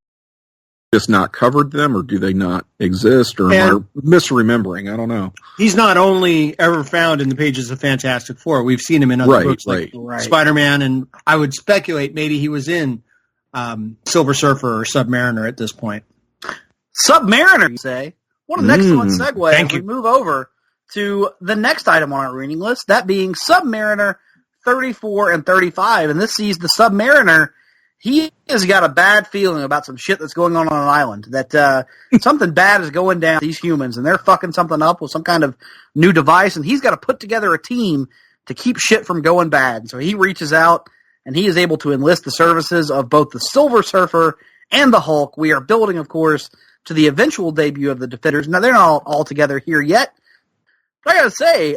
just not covered them, or do they not exist, or am I misremembering? I don't know. He's not only ever found in the pages of Fantastic Four. We've seen him in other books like Spider-Man, and I would speculate maybe he was in Silver Surfer or Submariner at this point. Submariner, you say? What an excellent segue as we move over to the next item on our reading list, that being Submariner 34 and 35. And this sees the Submariner. He has got a bad feeling about some shit that's going on an island, that something bad is going down with these humans, and they're fucking something up with some kind of new device, and he's got to put together a team to keep shit from going bad. So he reaches out, and he is able to enlist the services of both the Silver Surfer and the Hulk. We are building, of course, to the eventual debut of the Defenders. Now, they're not all together here yet, I gotta say,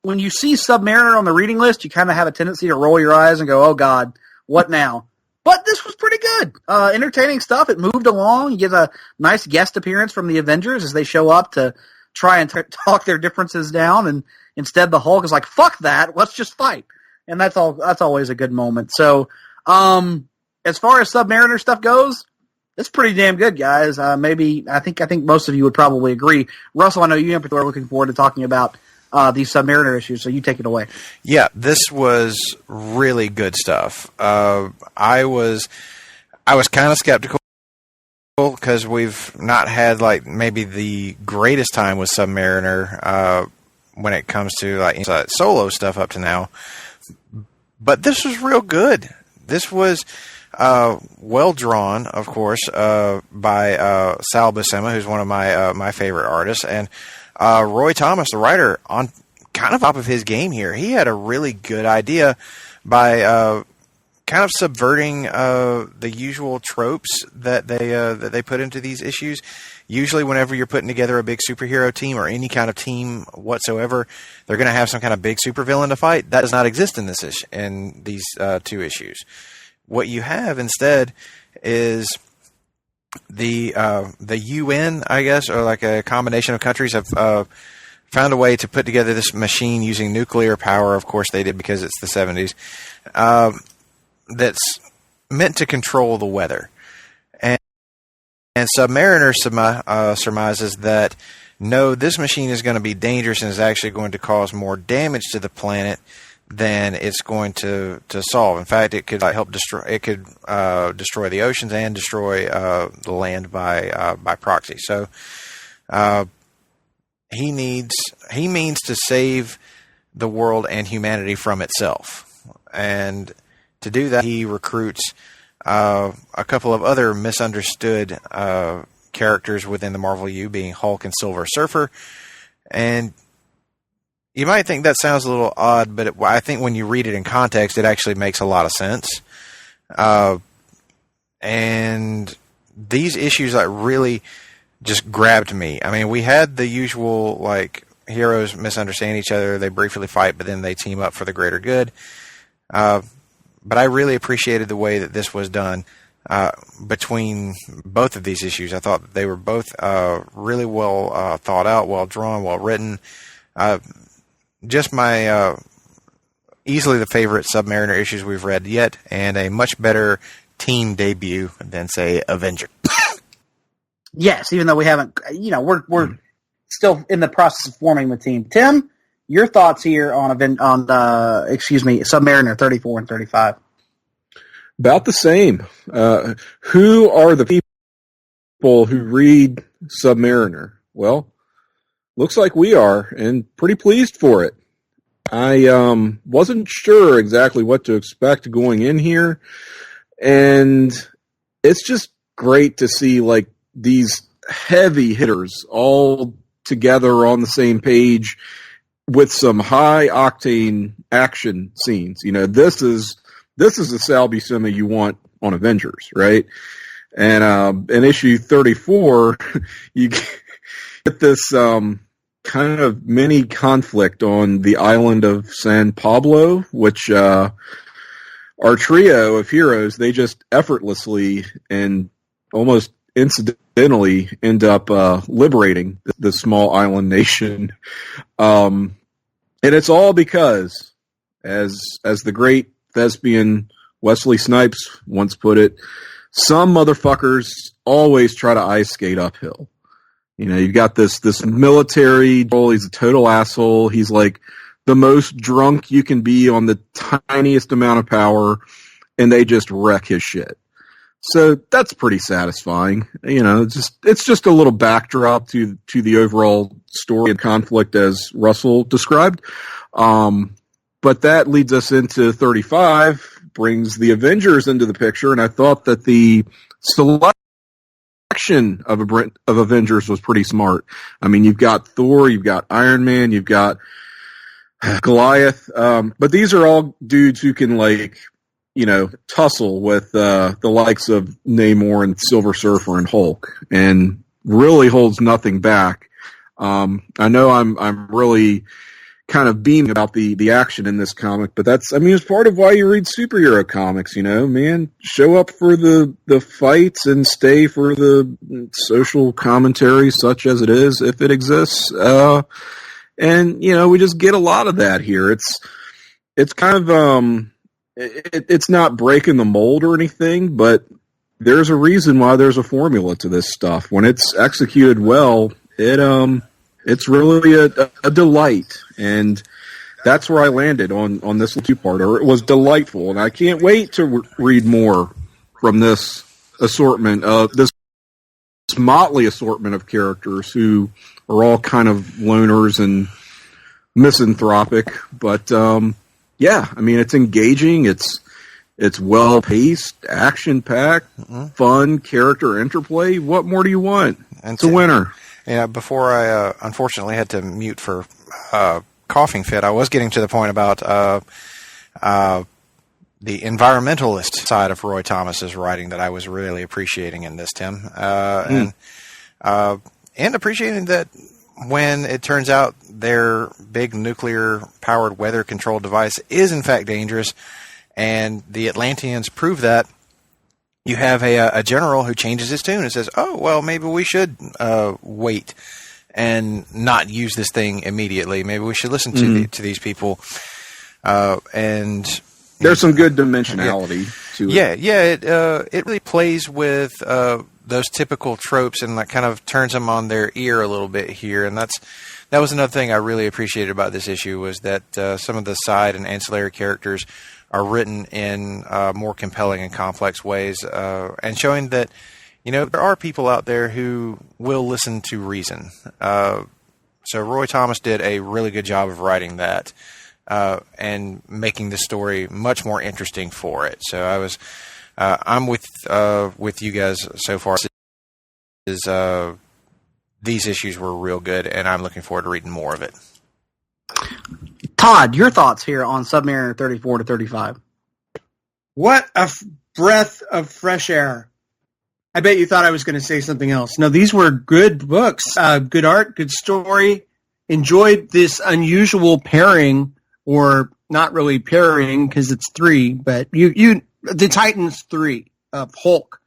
when you see Submariner on the reading list, you kind of have a tendency to roll your eyes and go, "Oh God, what now?" But this was pretty good, entertaining stuff. It moved along. You get a nice guest appearance from the Avengers as they show up to try and talk their differences down, and instead the Hulk is like, "Fuck that, let's just fight," and that's all. That's always a good moment. So, as far as Submariner stuff goes, it's pretty damn good, guys. I think most of you would probably agree. Russell, I know you in particular are looking forward to talking about these Submariner issues, so you take it away. Yeah, this was really good stuff. I was kind of skeptical because we've not had like maybe the greatest time with Submariner when it comes to like solo stuff up to now. But this was real good. This was well drawn, of course, by Sal Buscema, who's one of my favorite artists, and Roy Thomas, the writer, on kind of top of his game here. He had a really good idea by kind of subverting the usual tropes that they put into these issues. Usually, whenever you're putting together a big superhero team or any kind of team whatsoever, they're going to have some kind of big supervillain to fight. That does not exist in this in these two issues. What you have instead is the UN, I guess, or like a combination of countries have found a way to put together this machine using nuclear power. Of course, they did because it's the 70s. That's meant to control the weather. And Submariner surmises that no, this machine is going to be dangerous and is actually going to cause more damage to the planet than it's going to solve. In fact, it could help destroy. It could destroy the oceans and destroy the land by proxy. So he means to save the world and humanity from itself, and to do that, he recruits a couple of other misunderstood characters within the Marvel U, being Hulk and Silver Surfer, and you might think that sounds a little odd, but I think when you read it in context, it actually makes a lot of sense. And these issues really just grabbed me. I mean, we had the usual, like, heroes misunderstand each other, they briefly fight, but then they team up for the greater good. But I really appreciated the way that this was done between both of these issues. I thought that they were both really well thought out, well drawn, well written. Just my easily the favorite Submariner issues we've read yet, and a much better team debut than, say, Avengers. Yes, even though we haven't, we're still in the process of forming the team. Tim, your thoughts here on Submariner 34 and 35? About the same. Who are the people who read Submariner? Well, looks like we are, and pretty pleased for it. I wasn't sure exactly what to expect going in here, and it's just great to see like these heavy hitters all together on the same page with some high octane action scenes. You know, this is the Sal Buscema you want on Avengers, right? And in issue 34, you get this kind of mini conflict on the island of San Pablo, which our trio of heroes, they just effortlessly and almost incidentally end up liberating the small island nation. And it's all because, as the great thespian Wesley Snipes once put it, some motherfuckers always try to ice skate uphill. You know, you've got this military, he's a total asshole. He's like the most drunk you can be on the tiniest amount of power, and they just wreck his shit. So that's pretty satisfying. You know, it's just a little backdrop to the overall story and conflict as Russell described. But that leads us into 35, brings the Avengers into the picture, and I thought that the selection of Avengers was pretty smart. I mean, you've got Thor, you've got Iron Man, you've got Goliath, but these are all dudes who can, like, you know, tussle with the likes of Namor and Silver Surfer and Hulk, and really holds nothing back. I know I'm really kind of beaming about the action in this comic, but it's part of why you read superhero comics, man. Show up for the fights and stay for the social commentary, such as it is, if it exists. And, we just get a lot of that here. It's kind of, it's not breaking the mold or anything, but there's a reason why there's a formula to this stuff. When it's executed well, it's really a delight, and that's where I landed on this two-parter. It was delightful, and I can't wait to read more from this assortment of this motley assortment of characters who are all kind of loners and misanthropic. But it's engaging. It's well-paced, action-packed, fun character interplay. What more do you want? It's a winner. Yeah, before I unfortunately had to mute for coughing fit, I was getting to the point about the environmentalist side of Roy Thomas's writing that I was really appreciating in this, Tim, and appreciating that when it turns out their big nuclear-powered weather control device is in fact dangerous, and the Atlanteans prove that. You have a general who changes his tune and says, "Oh, well, maybe we should wait and not use this thing immediately. Maybe we should listen to these people." And there's some good dimensionality to it. Yeah, it really plays with those typical tropes and kind of turns them on their ear a little bit here. And that was another thing I really appreciated about this issue, was that some of the side and ancillary characters are written in more compelling and complex ways, and showing that, there are people out there who will listen to reason. So Roy Thomas did a really good job of writing that, and making the story much more interesting for it. So I'm with you guys so far. These issues were real good, and I'm looking forward to reading more of it. Todd, your thoughts here on Submariner 34 to 35. What a breath of fresh air. I bet you thought I was going to say something else. No, these were good books. Good art, good story. Enjoyed this unusual pairing, or not really pairing because it's three, but the Titans 3 of Hulk,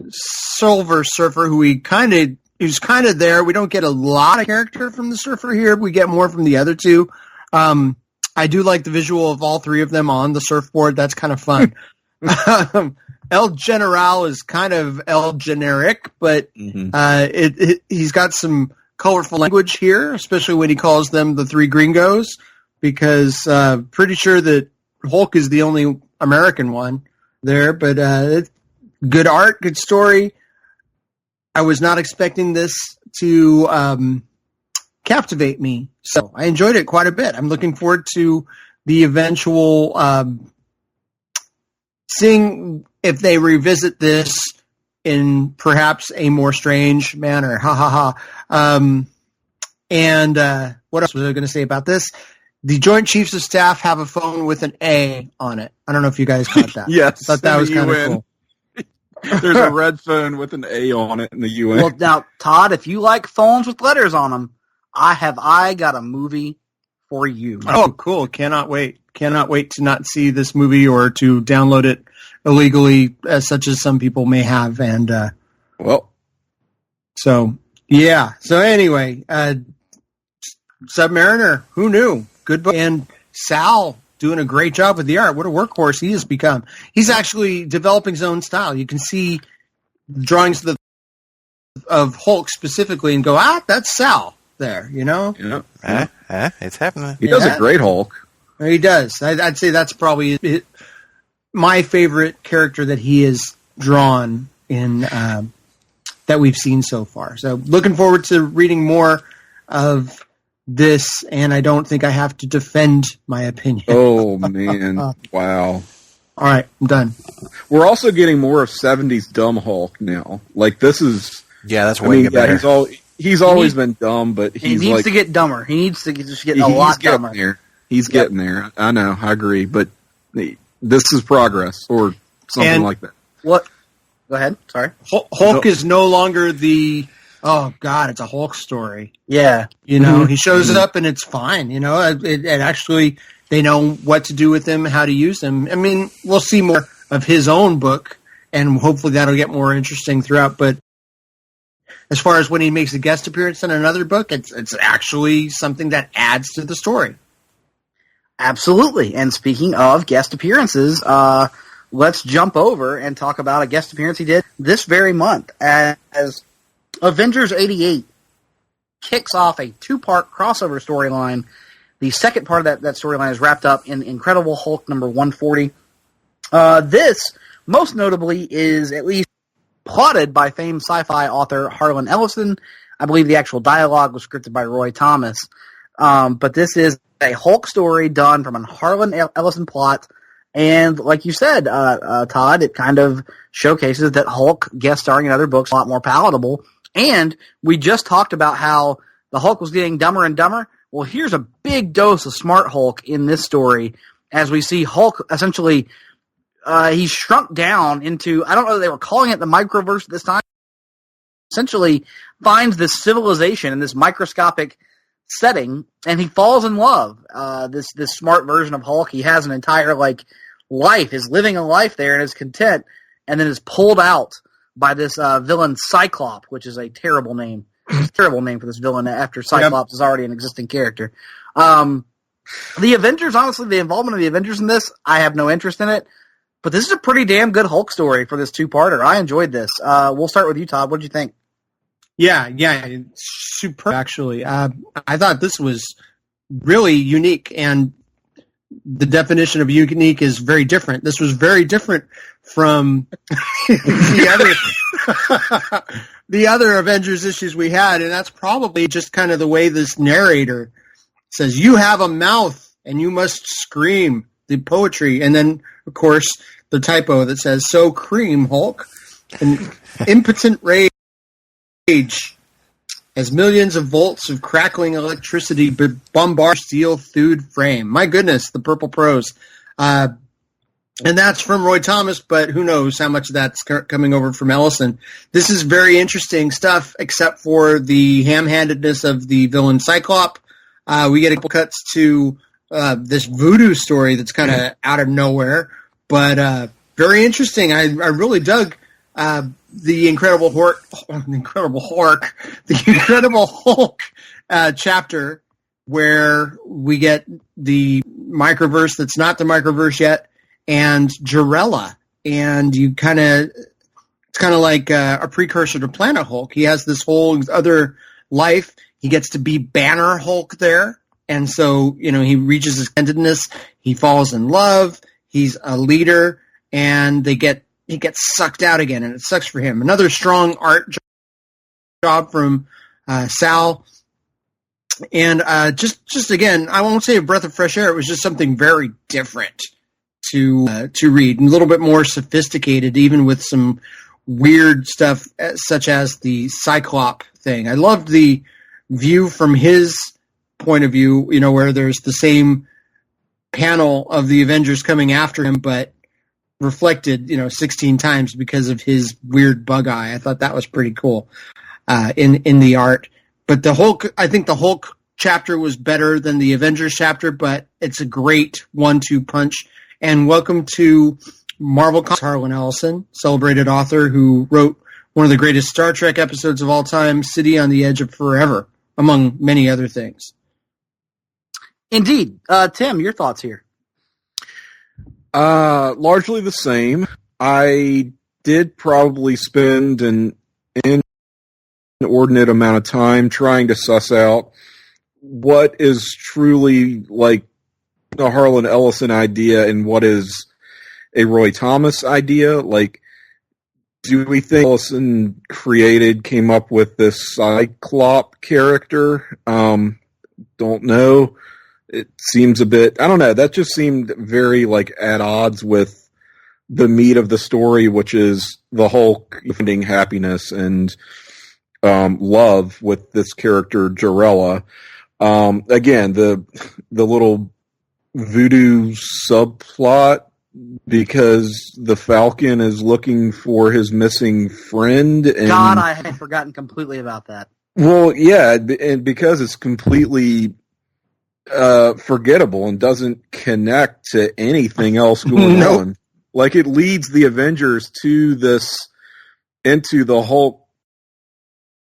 Silver Surfer, who's kind of there. We don't get a lot of character from the Surfer here. We get more from the other two. I do like the visual of all three of them on the surfboard. That's kind of fun. El General is kind of El Generic, but he's got some colorful language here, especially when he calls them the three gringos, because pretty sure that Hulk is the only American one there. But good art, good story. I was not expecting this to captivate me, so I enjoyed it quite a bit. I'm looking forward to the eventual seeing if they revisit this in perhaps a more strange manner. Ha ha ha. And what else was I going to say about this? The Joint Chiefs of Staff have a phone with an A on it. I don't know if you guys caught that. Yes. I thought that was kind of cool. There's a red phone with an A on it in the UN. Well, now, Todd, if you like phones with letters on them, I got a movie for you. Oh, cool. Cannot wait. Cannot wait to not see this movie or to download it illegally, such as some people may have. And, so, yeah. So anyway, Submariner, who knew? Good book. And Sal doing a great job with the art. What a workhorse he has become. He's actually developing his own style. You can see drawings of Hulk specifically and go, that's Sal there, Yeah. It's happening. He does a great Hulk. He does. I'd say that's probably my favorite character that he has drawn in that we've seen so far. So looking forward to reading more of this, and I don't think I have to defend my opinion. Oh, man. Wow. All right, I'm done. We're also getting more of 70s dumb Hulk now. Like, this is... Yeah, that's way better. He's always been dumb, but he needs to get dumber. He needs to just get a lot dumber. He's getting there. I know, I agree, but this is progress, or something like that. What? Go ahead. Sorry. Hulk is no longer the oh God, it's a Hulk story. Yeah. You know, he shows up and it's fine. You know, it actually, they know what to do with him, how to use him. I mean, we'll see more of his own book, and hopefully that'll get more interesting throughout. But as far as when he makes a guest appearance in another book, it's actually something that adds to the story. Absolutely. And speaking of guest appearances, let's jump over and talk about a guest appearance he did this very month as Avengers 88 kicks off a 2-part crossover storyline. The second part of that storyline is wrapped up in Incredible Hulk number 140. This, most notably, is at least plotted by famed sci-fi author Harlan Ellison. I believe the actual dialogue was scripted by Roy Thomas. But this is a Hulk story done from a Harlan Ellison plot. And like you said, Todd, it kind of showcases that Hulk guest starring in other books is a lot more palatable. And we just talked about how the Hulk was getting dumber and dumber. Well, here's a big dose of smart Hulk in this story as we see Hulk essentially, he's shrunk down into, I don't know if they were calling it the microverse at this time, essentially finds this civilization in this microscopic setting, and he falls in love. This smart version of Hulk, he has an entire life, is living a life there and is content, and then is pulled out by this villain Cyclops, which is a terrible name. It's a terrible name for this villain after Cyclops is already an existing character. The Avengers, honestly, the involvement of the Avengers in this, I have no interest in it. But this is a pretty damn good Hulk story for this 2-parter. I enjoyed this. We'll start with you, Todd. What did you think? Yeah, superb, actually. I thought this was really unique, and the definition of unique is very different. This was very different from the other Avengers issues we had, and that's probably just kind of the way this narrator says, you have a mouth, and you must scream the poetry, and then, of course, the typo that says, so cream, Hulk, an impotent rage as millions of volts of crackling electricity bombard steel-thewed frame. My goodness, the purple prose. And that's from Roy Thomas, but who knows how much of that's coming over from Ellison. This is very interesting stuff, except for the ham-handedness of the villain Cyclops. We get a couple cuts to this voodoo story that's kind of out of nowhere, but very interesting. I really dug the Incredible Hulk chapter where we get the microverse that's not the microverse yet, and Jarella, and it's kind of like a precursor to Planet Hulk. He has this whole other life. He gets to be Banner Hulk there, and so he reaches his endedness. He falls in love. He's a leader, and he gets sucked out again, and it sucks for him. Another strong art job from Sal. And just again, I won't say a breath of fresh air. It was just something very different to read, and a little bit more sophisticated, even with some weird stuff such as the Cyclops thing. I loved the view from his point of view, where there's the same panel of the Avengers coming after him, but reflected, 16 times because of his weird bug eye. I thought that was pretty cool in the art. But I think the Hulk chapter was better than the Avengers chapter, but it's a great 1-2 punch. And welcome to Marvel Comics, Harlan Ellison, celebrated author who wrote one of the greatest Star Trek episodes of all time, City on the Edge of Forever, among many other things. Indeed. Tim, your thoughts here? Largely the same. I did probably spend an inordinate amount of time trying to suss out what is truly like a Harlan Ellison idea and what is a Roy Thomas idea. Like, do we think Ellison came up with this Cyclops character? Don't know. It seems a bit, I don't know, that just seemed very at odds with the meat of the story, which is the Hulk finding happiness and love with this character Jarella. Again, the little voodoo subplot because the Falcon is looking for his missing friend. And, God, I had forgotten completely about that. Well, yeah, and because it's completely forgettable and doesn't connect to anything else going on. Like, it leads the Avengers to this, into the Hulk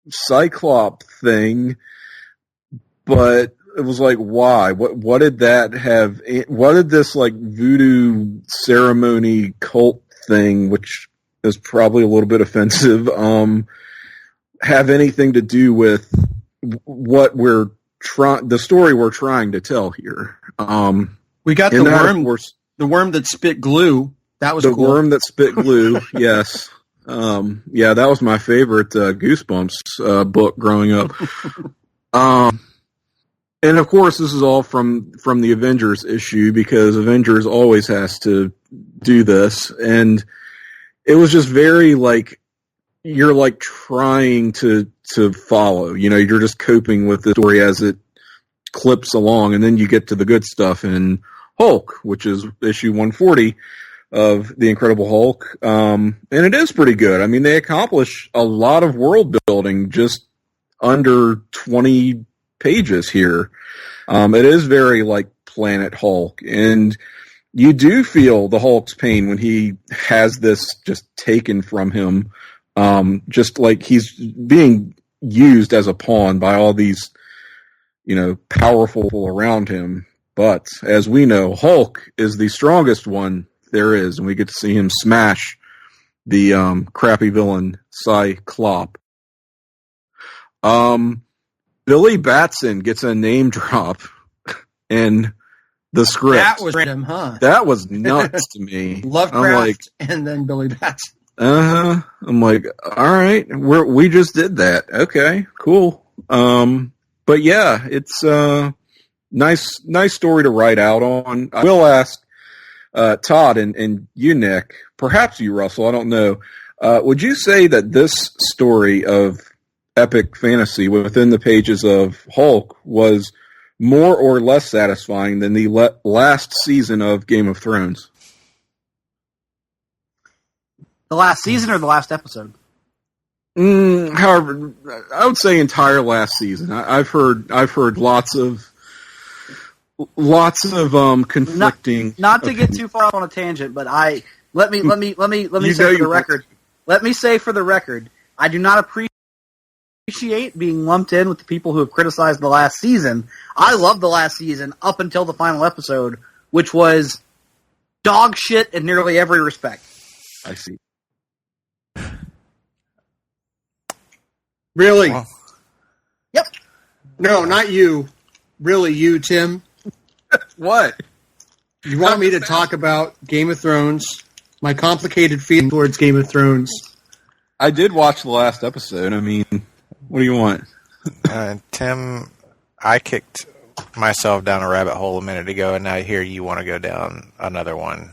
Cyclops thing, but it was like, why? What did that have? What did this, like, voodoo ceremony cult thing, which is probably a little bit offensive, have anything to do with what we're the story we're trying to tell here? We got the worm, the worm that spit glue. That was the cool. worm that spit glue. Yes. Yeah, that was my favorite Goosebumps book growing up. And of course, this is all from the Avengers issue, because Avengers always has to do this, and it was just very, like, you're, like, trying to follow. You know, you're just coping with the story as it clips along, and then you get to the good stuff in Hulk, which is issue 140 of The Incredible Hulk, and it is pretty good. I mean, they accomplish a lot of world building just under 20 pages here. It is very like Planet Hulk, and you do feel the Hulk's pain when he has this just taken from him, just like he's being used as a pawn by all these, you know, powerful people around him. But as we know, Hulk is the strongest one there is, and we get to see him smash the crappy villain Cyclops. Billy Batson gets a name drop in the script. That was random, huh? That was nuts to me. Lovecraft and then Billy Batson. I'm like, all right, we just did that. Okay, cool. But yeah, it's nice story to write out on. I will ask Todd and you, Nick, perhaps you, Russell, I don't know. Would you say that this story of epic fantasy within the pages of Hulk was more or less satisfying than the last season of Game of Thrones? The last season or the last episode? However, I would say entire last season. I've heard lots of conflicting. Not to get too far off on a tangent, but let me say for the record. Let me say for the record, I do not appreciate being lumped in with the people who have criticized the last season. I loved the last season up until the final episode, which was dog shit in nearly every respect. I see. Really? Oh. Yep. No, not you. Really, you, Tim. What? You want me to talk about Game of Thrones? My complicated feeling towards Game of Thrones. I did watch the last episode. I mean, what do you want? Tim, I kicked myself down a rabbit hole a minute ago, and now here you want to go down another one.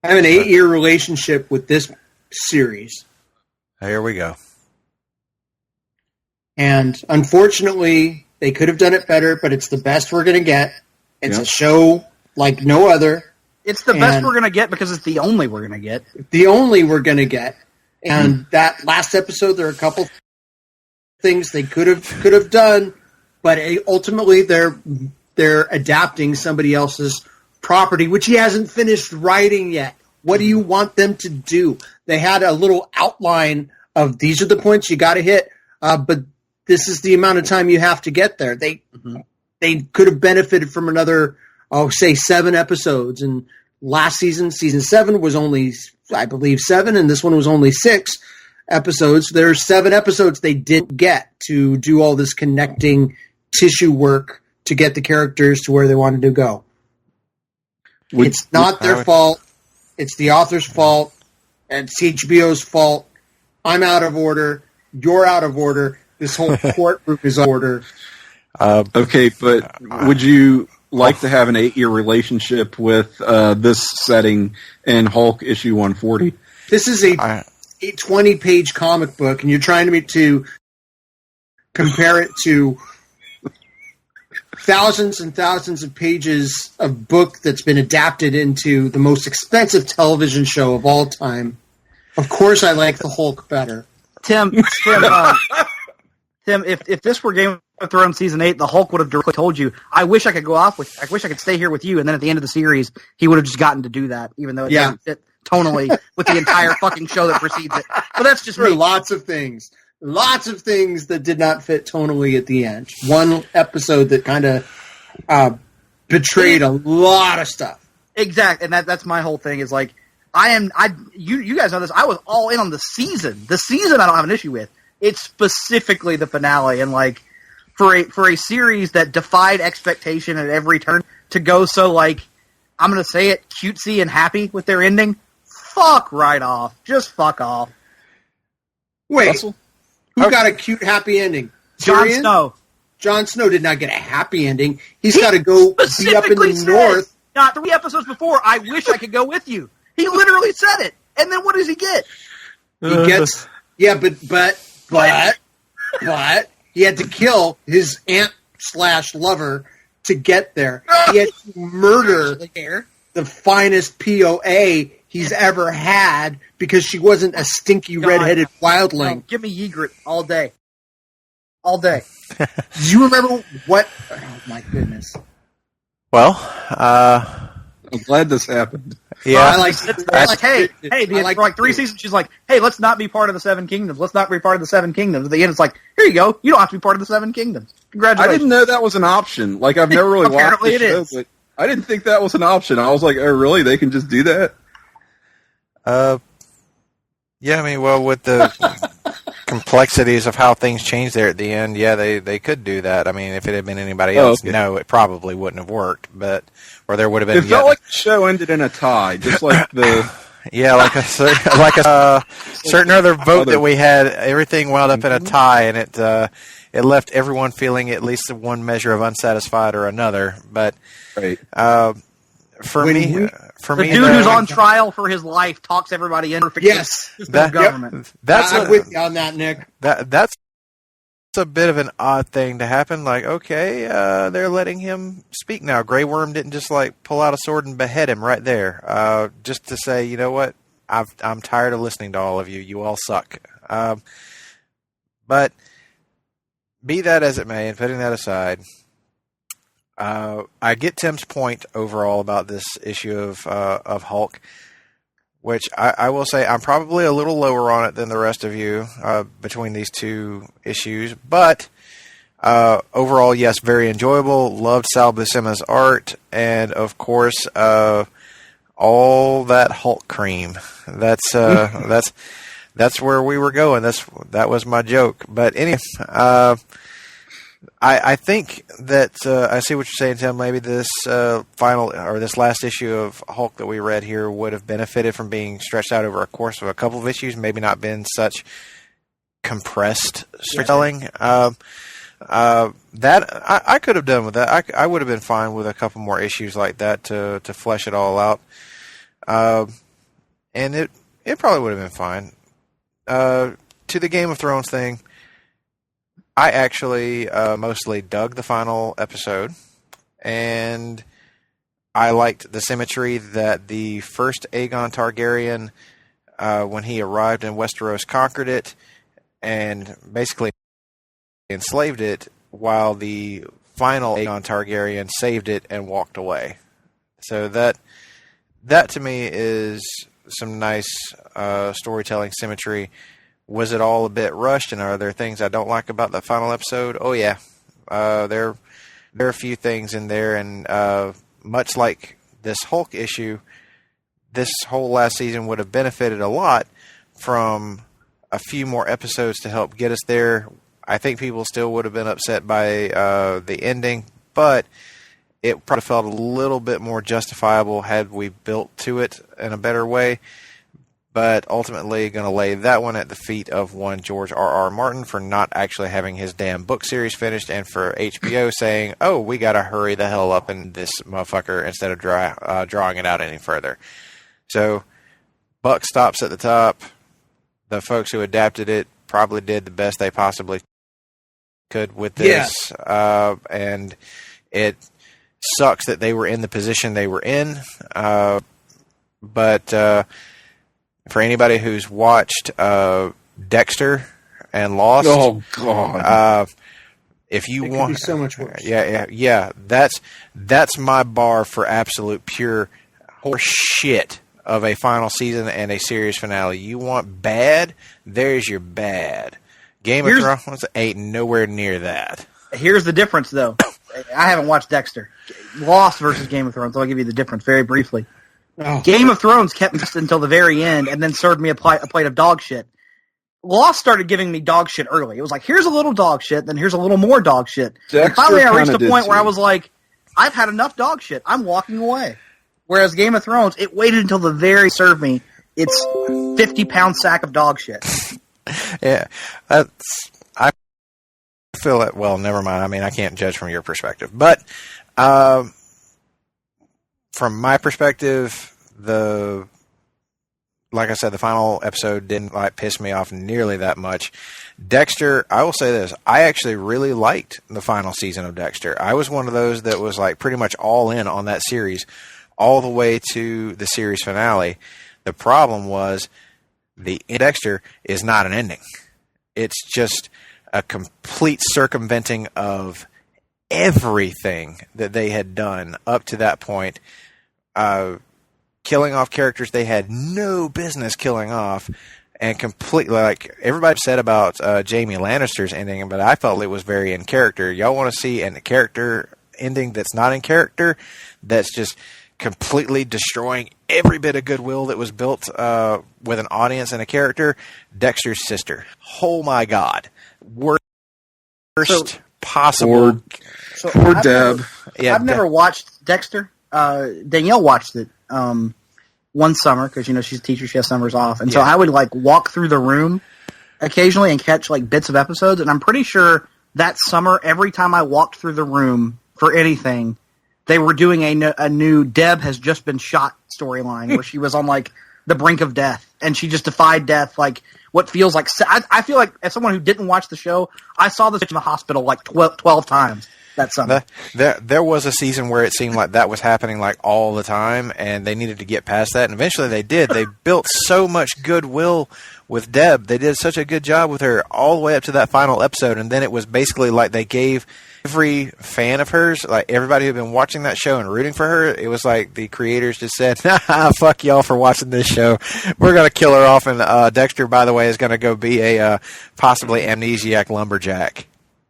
I have an 8-year relationship with this series. Here we go. And unfortunately, they could have done it better, but it's the best we're going to get. It's a show like no other. It's the best we're going to get because it's the only we're going to get. The only we're going to get. And that last episode, there are a couple things they could have done, but ultimately they're adapting somebody else's property, which he hasn't finished writing yet. What do you want them to do? They had a little outline of these are the points you got to hit, but this is the amount of time you have to get there. They could have benefited from another, say 7 episodes. And last season 7 was only, I believe, 7, and this one was only 6 episodes. There's 7 episodes they didn't get to do all this connecting tissue work to get the characters to where they wanted to go. It's not their fault. It's the author's fault, and it's HBO's fault. I'm out of order. You're out of order. This whole courtroom is out of order. Okay, but would you like to have an 8-year relationship with this setting in Hulk issue 140? This is a 20-page comic book, and you're trying to compare it to thousands and thousands of pages of book that's been adapted into the most expensive television show of all time. Of course, I like the Hulk better. Tim, if this were Game of Thrones season 8, the Hulk would have directly told you, "I wish I could stay here with you." And then at the end of the series, he would have just gotten to do that, even though it doesn't fit tonally with the entire fucking show that precedes it. But that's just me. Lots of things that did not fit tonally at the end. One episode that kind of betrayed a lot of stuff. Exactly, and that's my whole thing. Is like you guys know this. I was all in on the season. The season I don't have an issue with. It's specifically the finale, and like for a series that defied expectation at every turn to go so like I'm gonna say it cutesy and happy with their ending. Fuck right off. Just fuck off. Wait. Russell? Who got a cute, happy ending? Jon Snow. Jon Snow did not get a happy ending. He's got to go be up in the north. Not 3 episodes before, I wish I could go with you. He literally said it. And then what does he get? He gets... Yeah, but he had to kill his aunt/lover to get there. He had to murder the finest POA he's ever had because she wasn't a stinky redheaded wildling. No, give me Ygritte all day. All day. Do you remember what... Oh, my goodness. Well, I'm glad this happened. Yeah. For like 3 seasons, she's like, hey, let's not be part of the 7 Kingdoms. Let's not be part of the 7 Kingdoms. At the end, it's like, here you go. You don't have to be part of the 7 Kingdoms. Congratulations. I didn't know that was an option. Like, I've never really watched the show, but I didn't think that was an option. I was like, oh, really? They can just do that? Yeah, I mean, well, with the complexities of how things changed there at the end, yeah, they could do that. I mean, if it had been anybody else, no, it probably wouldn't have worked. But or there would have been. It felt like the show ended in a tie, just like the. Yeah, like a certain other vote that we had. Everything wound up in a tie, and it left everyone feeling at least one measure of unsatisfied or another. But for me, the dude who's on trial for his life talks everybody in. Yes, the government. I'm with you on that, Nick. That's a bit of an odd thing to happen. Like, okay, they're letting him speak now. Grey Worm didn't just like pull out a sword and behead him right there, just to say, you know what? I'm tired of listening to all of you. You all suck. But be that as it may, and putting that aside. I get Tim's point overall about this issue of Hulk, which I will say I'm probably a little lower on it than the rest of you between these 2 issues. But overall, yes, very enjoyable. Loved Sal Buscema's art, and of course, all that Hulk cream. That's where we were going. That was my joke. But anyway. I think that I see what you're saying, Tim. Maybe this final or this last issue of Hulk that we read here would have benefited from being stretched out over a course of a couple of issues. Maybe not been such compressed storytelling. That I could have done with that. I would have been fine with a couple more issues like that to flesh it all out. And it probably would have been fine. To the Game of Thrones thing. I actually mostly dug the final episode, and I liked the symmetry that the first Aegon Targaryen, when he arrived in Westeros, conquered it and basically enslaved it, while the final Aegon Targaryen saved it and walked away. So that to me is some nice storytelling symmetry. Was it all a bit rushed, and are there things I don't like about the final episode? Oh, yeah. There are a few things in there, and much like this Hulk issue, this whole last season would have benefited a lot from a few more episodes to help get us there. I think people still would have been upset by the ending, but it probably felt a little bit more justifiable had we built to it in a better way. But ultimately going to lay that one at the feet of one George R.R. Martin for not actually having his damn book series finished, and for HBO saying, oh, we got to hurry the hell up in this motherfucker instead of drawing it out any further. So, buck stops at the top. The folks who adapted it probably did the best they possibly could with this. And It sucks that they were in the position they were in, but for anybody who's watched Dexter and Lost, oh god, if you It want, could be so much worse. yeah, that's my bar for absolute pure horse shit of a final season and a series finale. You want bad? There's your bad. Game of Thrones ain't nowhere near that. Here's the difference, though. I haven't watched Dexter. Lost versus Game of Thrones. So I'll give you the difference very briefly. Oh. Game of Thrones kept me until the very end and then served me a plate of dog shit. Lost started giving me dog shit early. It was like, here's a little dog shit, then here's a little more dog shit. And finally I reached a point where I was like, I've had enough dog shit. I'm walking away. Whereas Game of Thrones, it waited until the very served me its 50-pound sack of dog shit. Yeah, I feel it. Well, never mind. I mean, I can't judge from your perspective, but from my perspective, like I said, the final episode didn't piss me off nearly that much. Dexter, I will say this: I actually really liked the final season of Dexter. I was one of those that was pretty much all in on that series, all the way to the series finale. The problem was the Dexter is not an ending. It's just a complete circumventing of everything that they had done up to that point, killing off characters they had no business killing off, and completely, everybody said about Jaime Lannister's ending, but I felt it was very in character. Y'all want to see a character ending that's not in character, that's just completely destroying every bit of goodwill that was built with an audience and a character? Dexter's sister. Oh my God. Worst possible. Poor Deb. I've never watched Dexter. Danielle watched it one summer because, she's a teacher. She has summers off. And so I would walk through the room occasionally and catch bits of episodes. And I'm pretty sure that summer, every time I walked through the room for anything, they were doing a new Deb has just been shot storyline where she was on the brink of death and she just defied death. What feels like I feel like as someone who didn't watch the show, I saw this in the hospital 12 times that summer. There was a season where it seemed like that was happening all the time, and they needed to get past that. And eventually they did. They built so much goodwill with Deb. They did such a good job with her all the way up to that final episode, and then it was basically they gave every fan of hers, everybody who had been watching that show and rooting for her, it was the creators just said, nah, fuck y'all for watching this show. We're going to kill her off, and Dexter, by the way, is going to go be a possibly amnesiac lumberjack.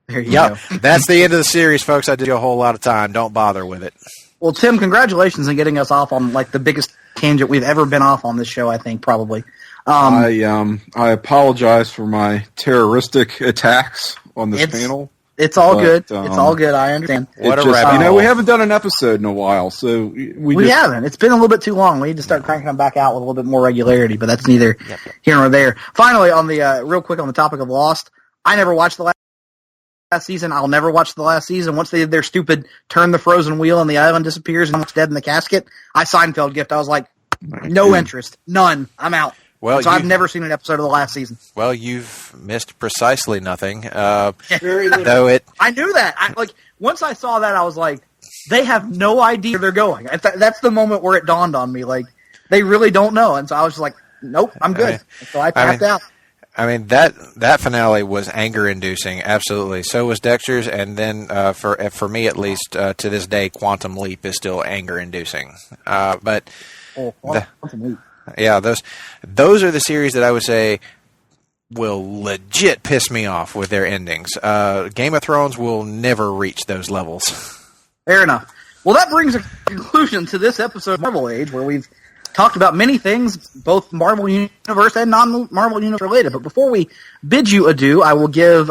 There you go. That's the end of the series, folks. I did you a whole lot of time. Don't bother with it. Well, Tim, congratulations on getting us off on the biggest tangent we've ever been off on this show, I think, probably. I apologize for my terroristic attacks on this panel. It's all good. It's all good. I understand. What a rabbit hole. We haven't done an episode in a while, so we haven't. It's been a little bit too long. We need to start cranking them back out with a little bit more regularity, but that's neither here nor there. Finally, on the real quick on the topic of Lost, I never watched the last season. I'll never watch the last season. Once they did their stupid turn the frozen wheel and the island disappears and it's dead in the casket, I Seinfeld gift. I was like, no interest, none. I'm out. Well, so I've never seen an episode of the last season. Well, you've missed precisely nothing. Very little. Though I knew that. Once I saw that, I was like, they have no idea where they're going. That's the moment where it dawned on me. They really don't know. And so I was just like, nope, I'm good. So I tapped out. I mean, that finale was anger-inducing, absolutely. So was Dexter's, and then for me at least, to this day, Quantum Leap is still anger-inducing. Quantum Leap. Yeah, those are the series that I would say will legit piss me off with their endings. Game of Thrones will never reach those levels. Fair enough. Well, that brings a conclusion to this episode of Marvel Age, where we've talked about many things, both Marvel Universe and non-Marvel Universe related. But before we bid you adieu, I will give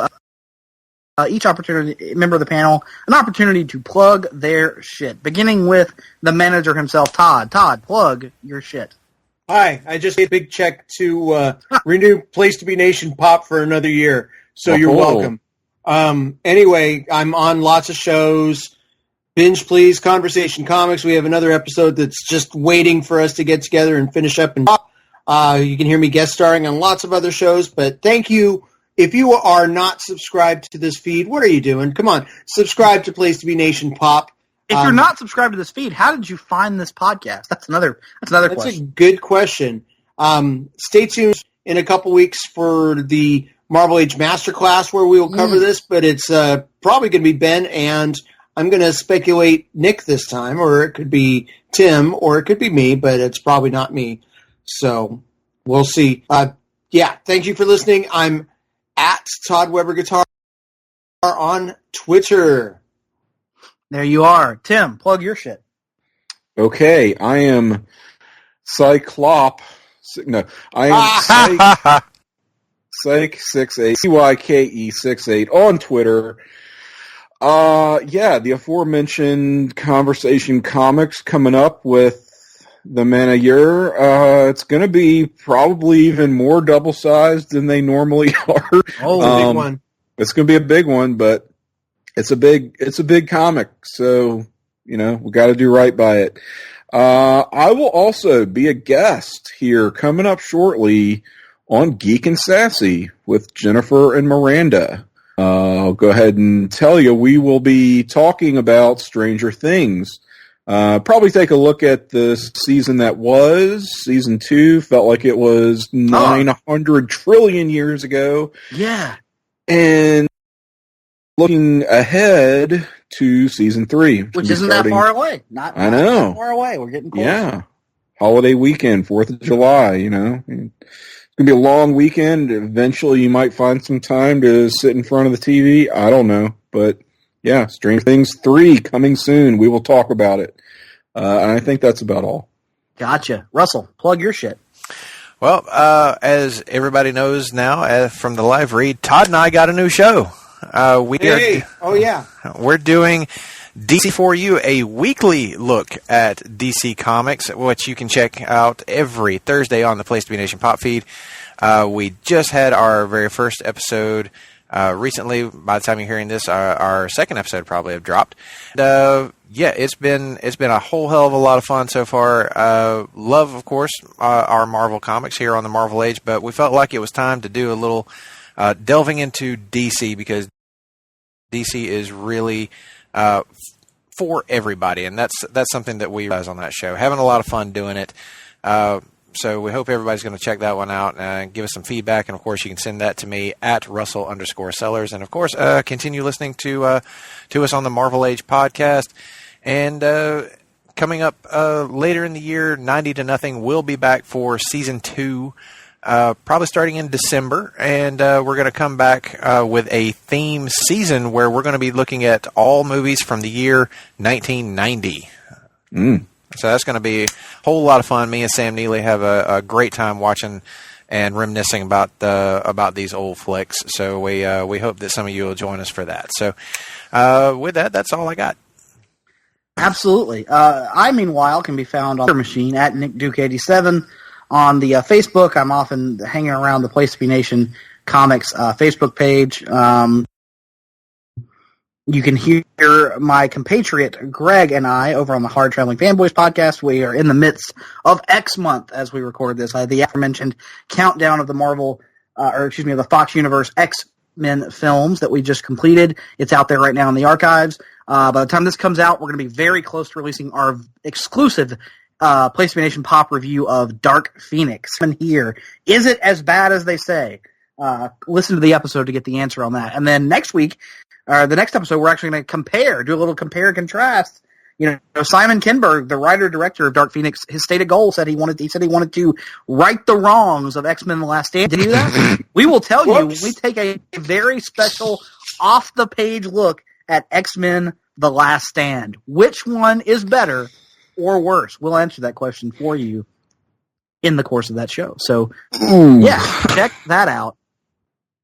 each member of the panel an opportunity to plug their shit, beginning with the manager himself, Todd. Todd, plug your shit. Hi, I just gave a big check to renew Place to Be Nation Pop for another year, so you're welcome. Anyway, I'm on lots of shows. Binge Please, Conversation Comics. We have another episode that's just waiting for us to get together and finish up and talk. You can hear me guest starring on lots of other shows, but thank you if you are not subscribed to this feed, what are you doing? Come on, subscribe to Place to Be Nation Pop. If you're not subscribed to this feed, how did you find this podcast? That's another question. That's a good question. Stay tuned in a couple weeks for the Marvel Age Masterclass where we will cover this, but it's probably going to be Ben, and I'm going to speculate Nick this time, or it could be Tim, or it could be me, but it's probably not me. So we'll see. Thank you for listening. I'm at Todd Weber Guitar on Twitter. There you are. Tim, plug your shit. Okay, I am Cyclop. No, I am Cyke68, CYKE68 on Twitter. The aforementioned Conversation Comics coming up with the Man of Year. It's going to be probably even more double-sized than they normally are. Oh, big one. It's going to be a big one, but it's a big comic, so, we got to do right by it. I will also be a guest here coming up shortly on Geek and Sassy with Jennifer and Miranda. I'll go ahead and tell you, we will be talking about Stranger Things. Probably take a look at the season that was. Season 2 felt like it was 900 trillion years ago. Yeah. And looking ahead to season 3. Which isn't that far away. I know. That far away. We're getting close. Yeah. Holiday weekend, 4th of July, It's going to be a long weekend. Eventually you might find some time to sit in front of the TV. I don't know. But, yeah, Stranger Things 3 coming soon. We will talk about it. And I think that's about all. Gotcha. Russell, plug your shit. Well, as everybody knows now from the live read, Todd and I got a new show. We're doing DC For You, a weekly look at DC Comics, which you can check out every Thursday on the Place to Be Nation Pop feed. We just had our very first episode recently. By the time you're hearing this, our second episode probably have dropped. It's been a whole hell of a lot of fun so far. Love, of course, our Marvel comics here on the Marvel Age, but we felt like it was time to do a little delving into DC, because DC is really for everybody, and that's something that we realize on that show. Having a lot of fun doing it. So we hope everybody's going to check that one out and give us some feedback. And, of course, you can send that to me at Russell_Sellers. And, of course, continue listening to us on the Marvel Age podcast. And coming up later in the year, 90 to Nothing will be back for Season 2, probably starting in December. And we're going to come back with a theme season where we're going to be looking at all movies from the year 1990. So that's going to be a whole lot of fun. Me and Sam Neely have a great time watching and reminiscing about these old flicks. So we hope that some of you will join us for that. So with that, that's all I got. Absolutely. I, meanwhile, can be found on the machine at NickDuke87 on the Facebook. I'm often hanging around the Place to Be Nation Comics Facebook page. You can hear my compatriot Greg and I over on the Hard Traveling Fanboys podcast. We are in the midst of X month as we record this. The aforementioned countdown of the the Fox Universe X-Men films that we just completed. It's out there right now in the archives. By the time this comes out, we're going to be very close to releasing our exclusive Place to Be Nation Pop review of Dark Phoenix. And here, is it as bad as they say? Listen to the episode to get the answer on that. And then next week, the next episode, we're actually going to do a little compare and contrast. Simon Kinberg, the writer-director of Dark Phoenix, his stated goal said he wanted to right the wrongs of X-Men The Last Stand. Did he do that? We will tell you, we take a very special off-the-page look at X-Men The Last Stand. Which one is better or worse? We'll answer that question for you in the course of that show. So, check that out.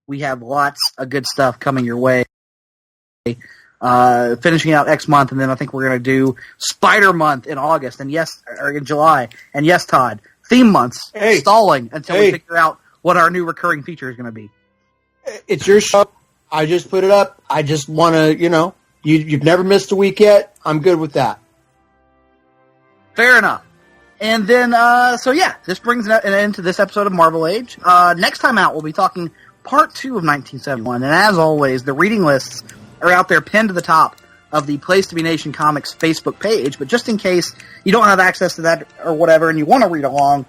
We have lots of good stuff coming your way. Finishing out X month, and then I think we're going to do Spider month in August, or in July. And yes, Todd, theme months stalling until we figure out what our new recurring feature is going to be. It's your show. I just put it up. I just want to, you've never missed a week yet. I'm good with that. Fair enough. And then, this brings an end to this episode of Marvel Age. Next time out, we'll be talking part 2 of 1971. And as always, the reading lists are out there pinned to the top of the Place to Be Nation Comics Facebook page. But just in case you don't have access to that or whatever and you want to read along,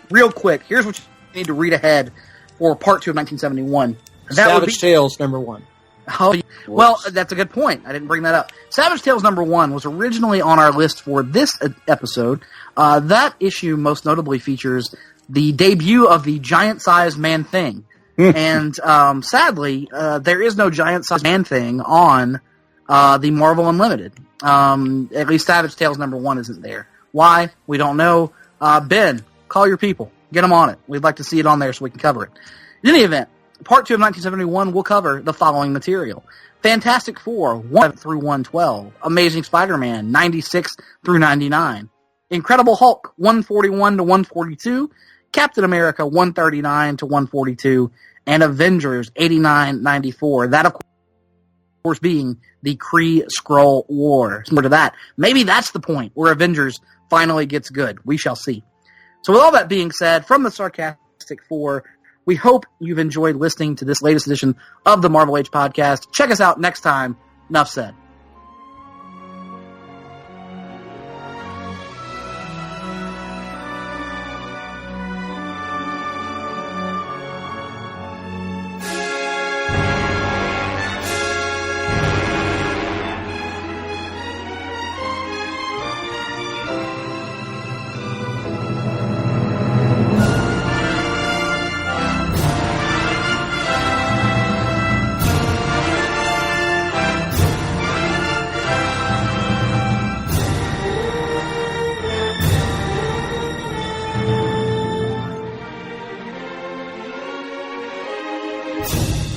real quick, here's what you need to read ahead for part 2 of 1971. Savage Tales #1. Oh, well, that's a good point. I didn't bring that up. Savage Tales #1 was originally on our list for this episode. That issue most notably features the debut of the giant-sized Man-Thing. And sadly, there is no giant-sized Man-Thing on the Marvel Unlimited. At least Savage Tales #1 isn't there. Why? We don't know. Ben, call your people. Get them on it. We'd like to see it on there so we can cover it. In any event, part 2 of 1971 will cover the following material. Fantastic Four, 1 through 112. Amazing Spider-Man, 96 through 99. Incredible Hulk, 141 to 142. Captain America, 139 to 142. And Avengers, 89-94. That, of course, being the Kree-Skrull War. Similar to that. Maybe that's the point where Avengers finally gets good. We shall see. So with all that being said, from the Sarcastic Four, we hope you've enjoyed listening to this latest edition of the Marvel Age podcast. Check us out next time. Enough said. You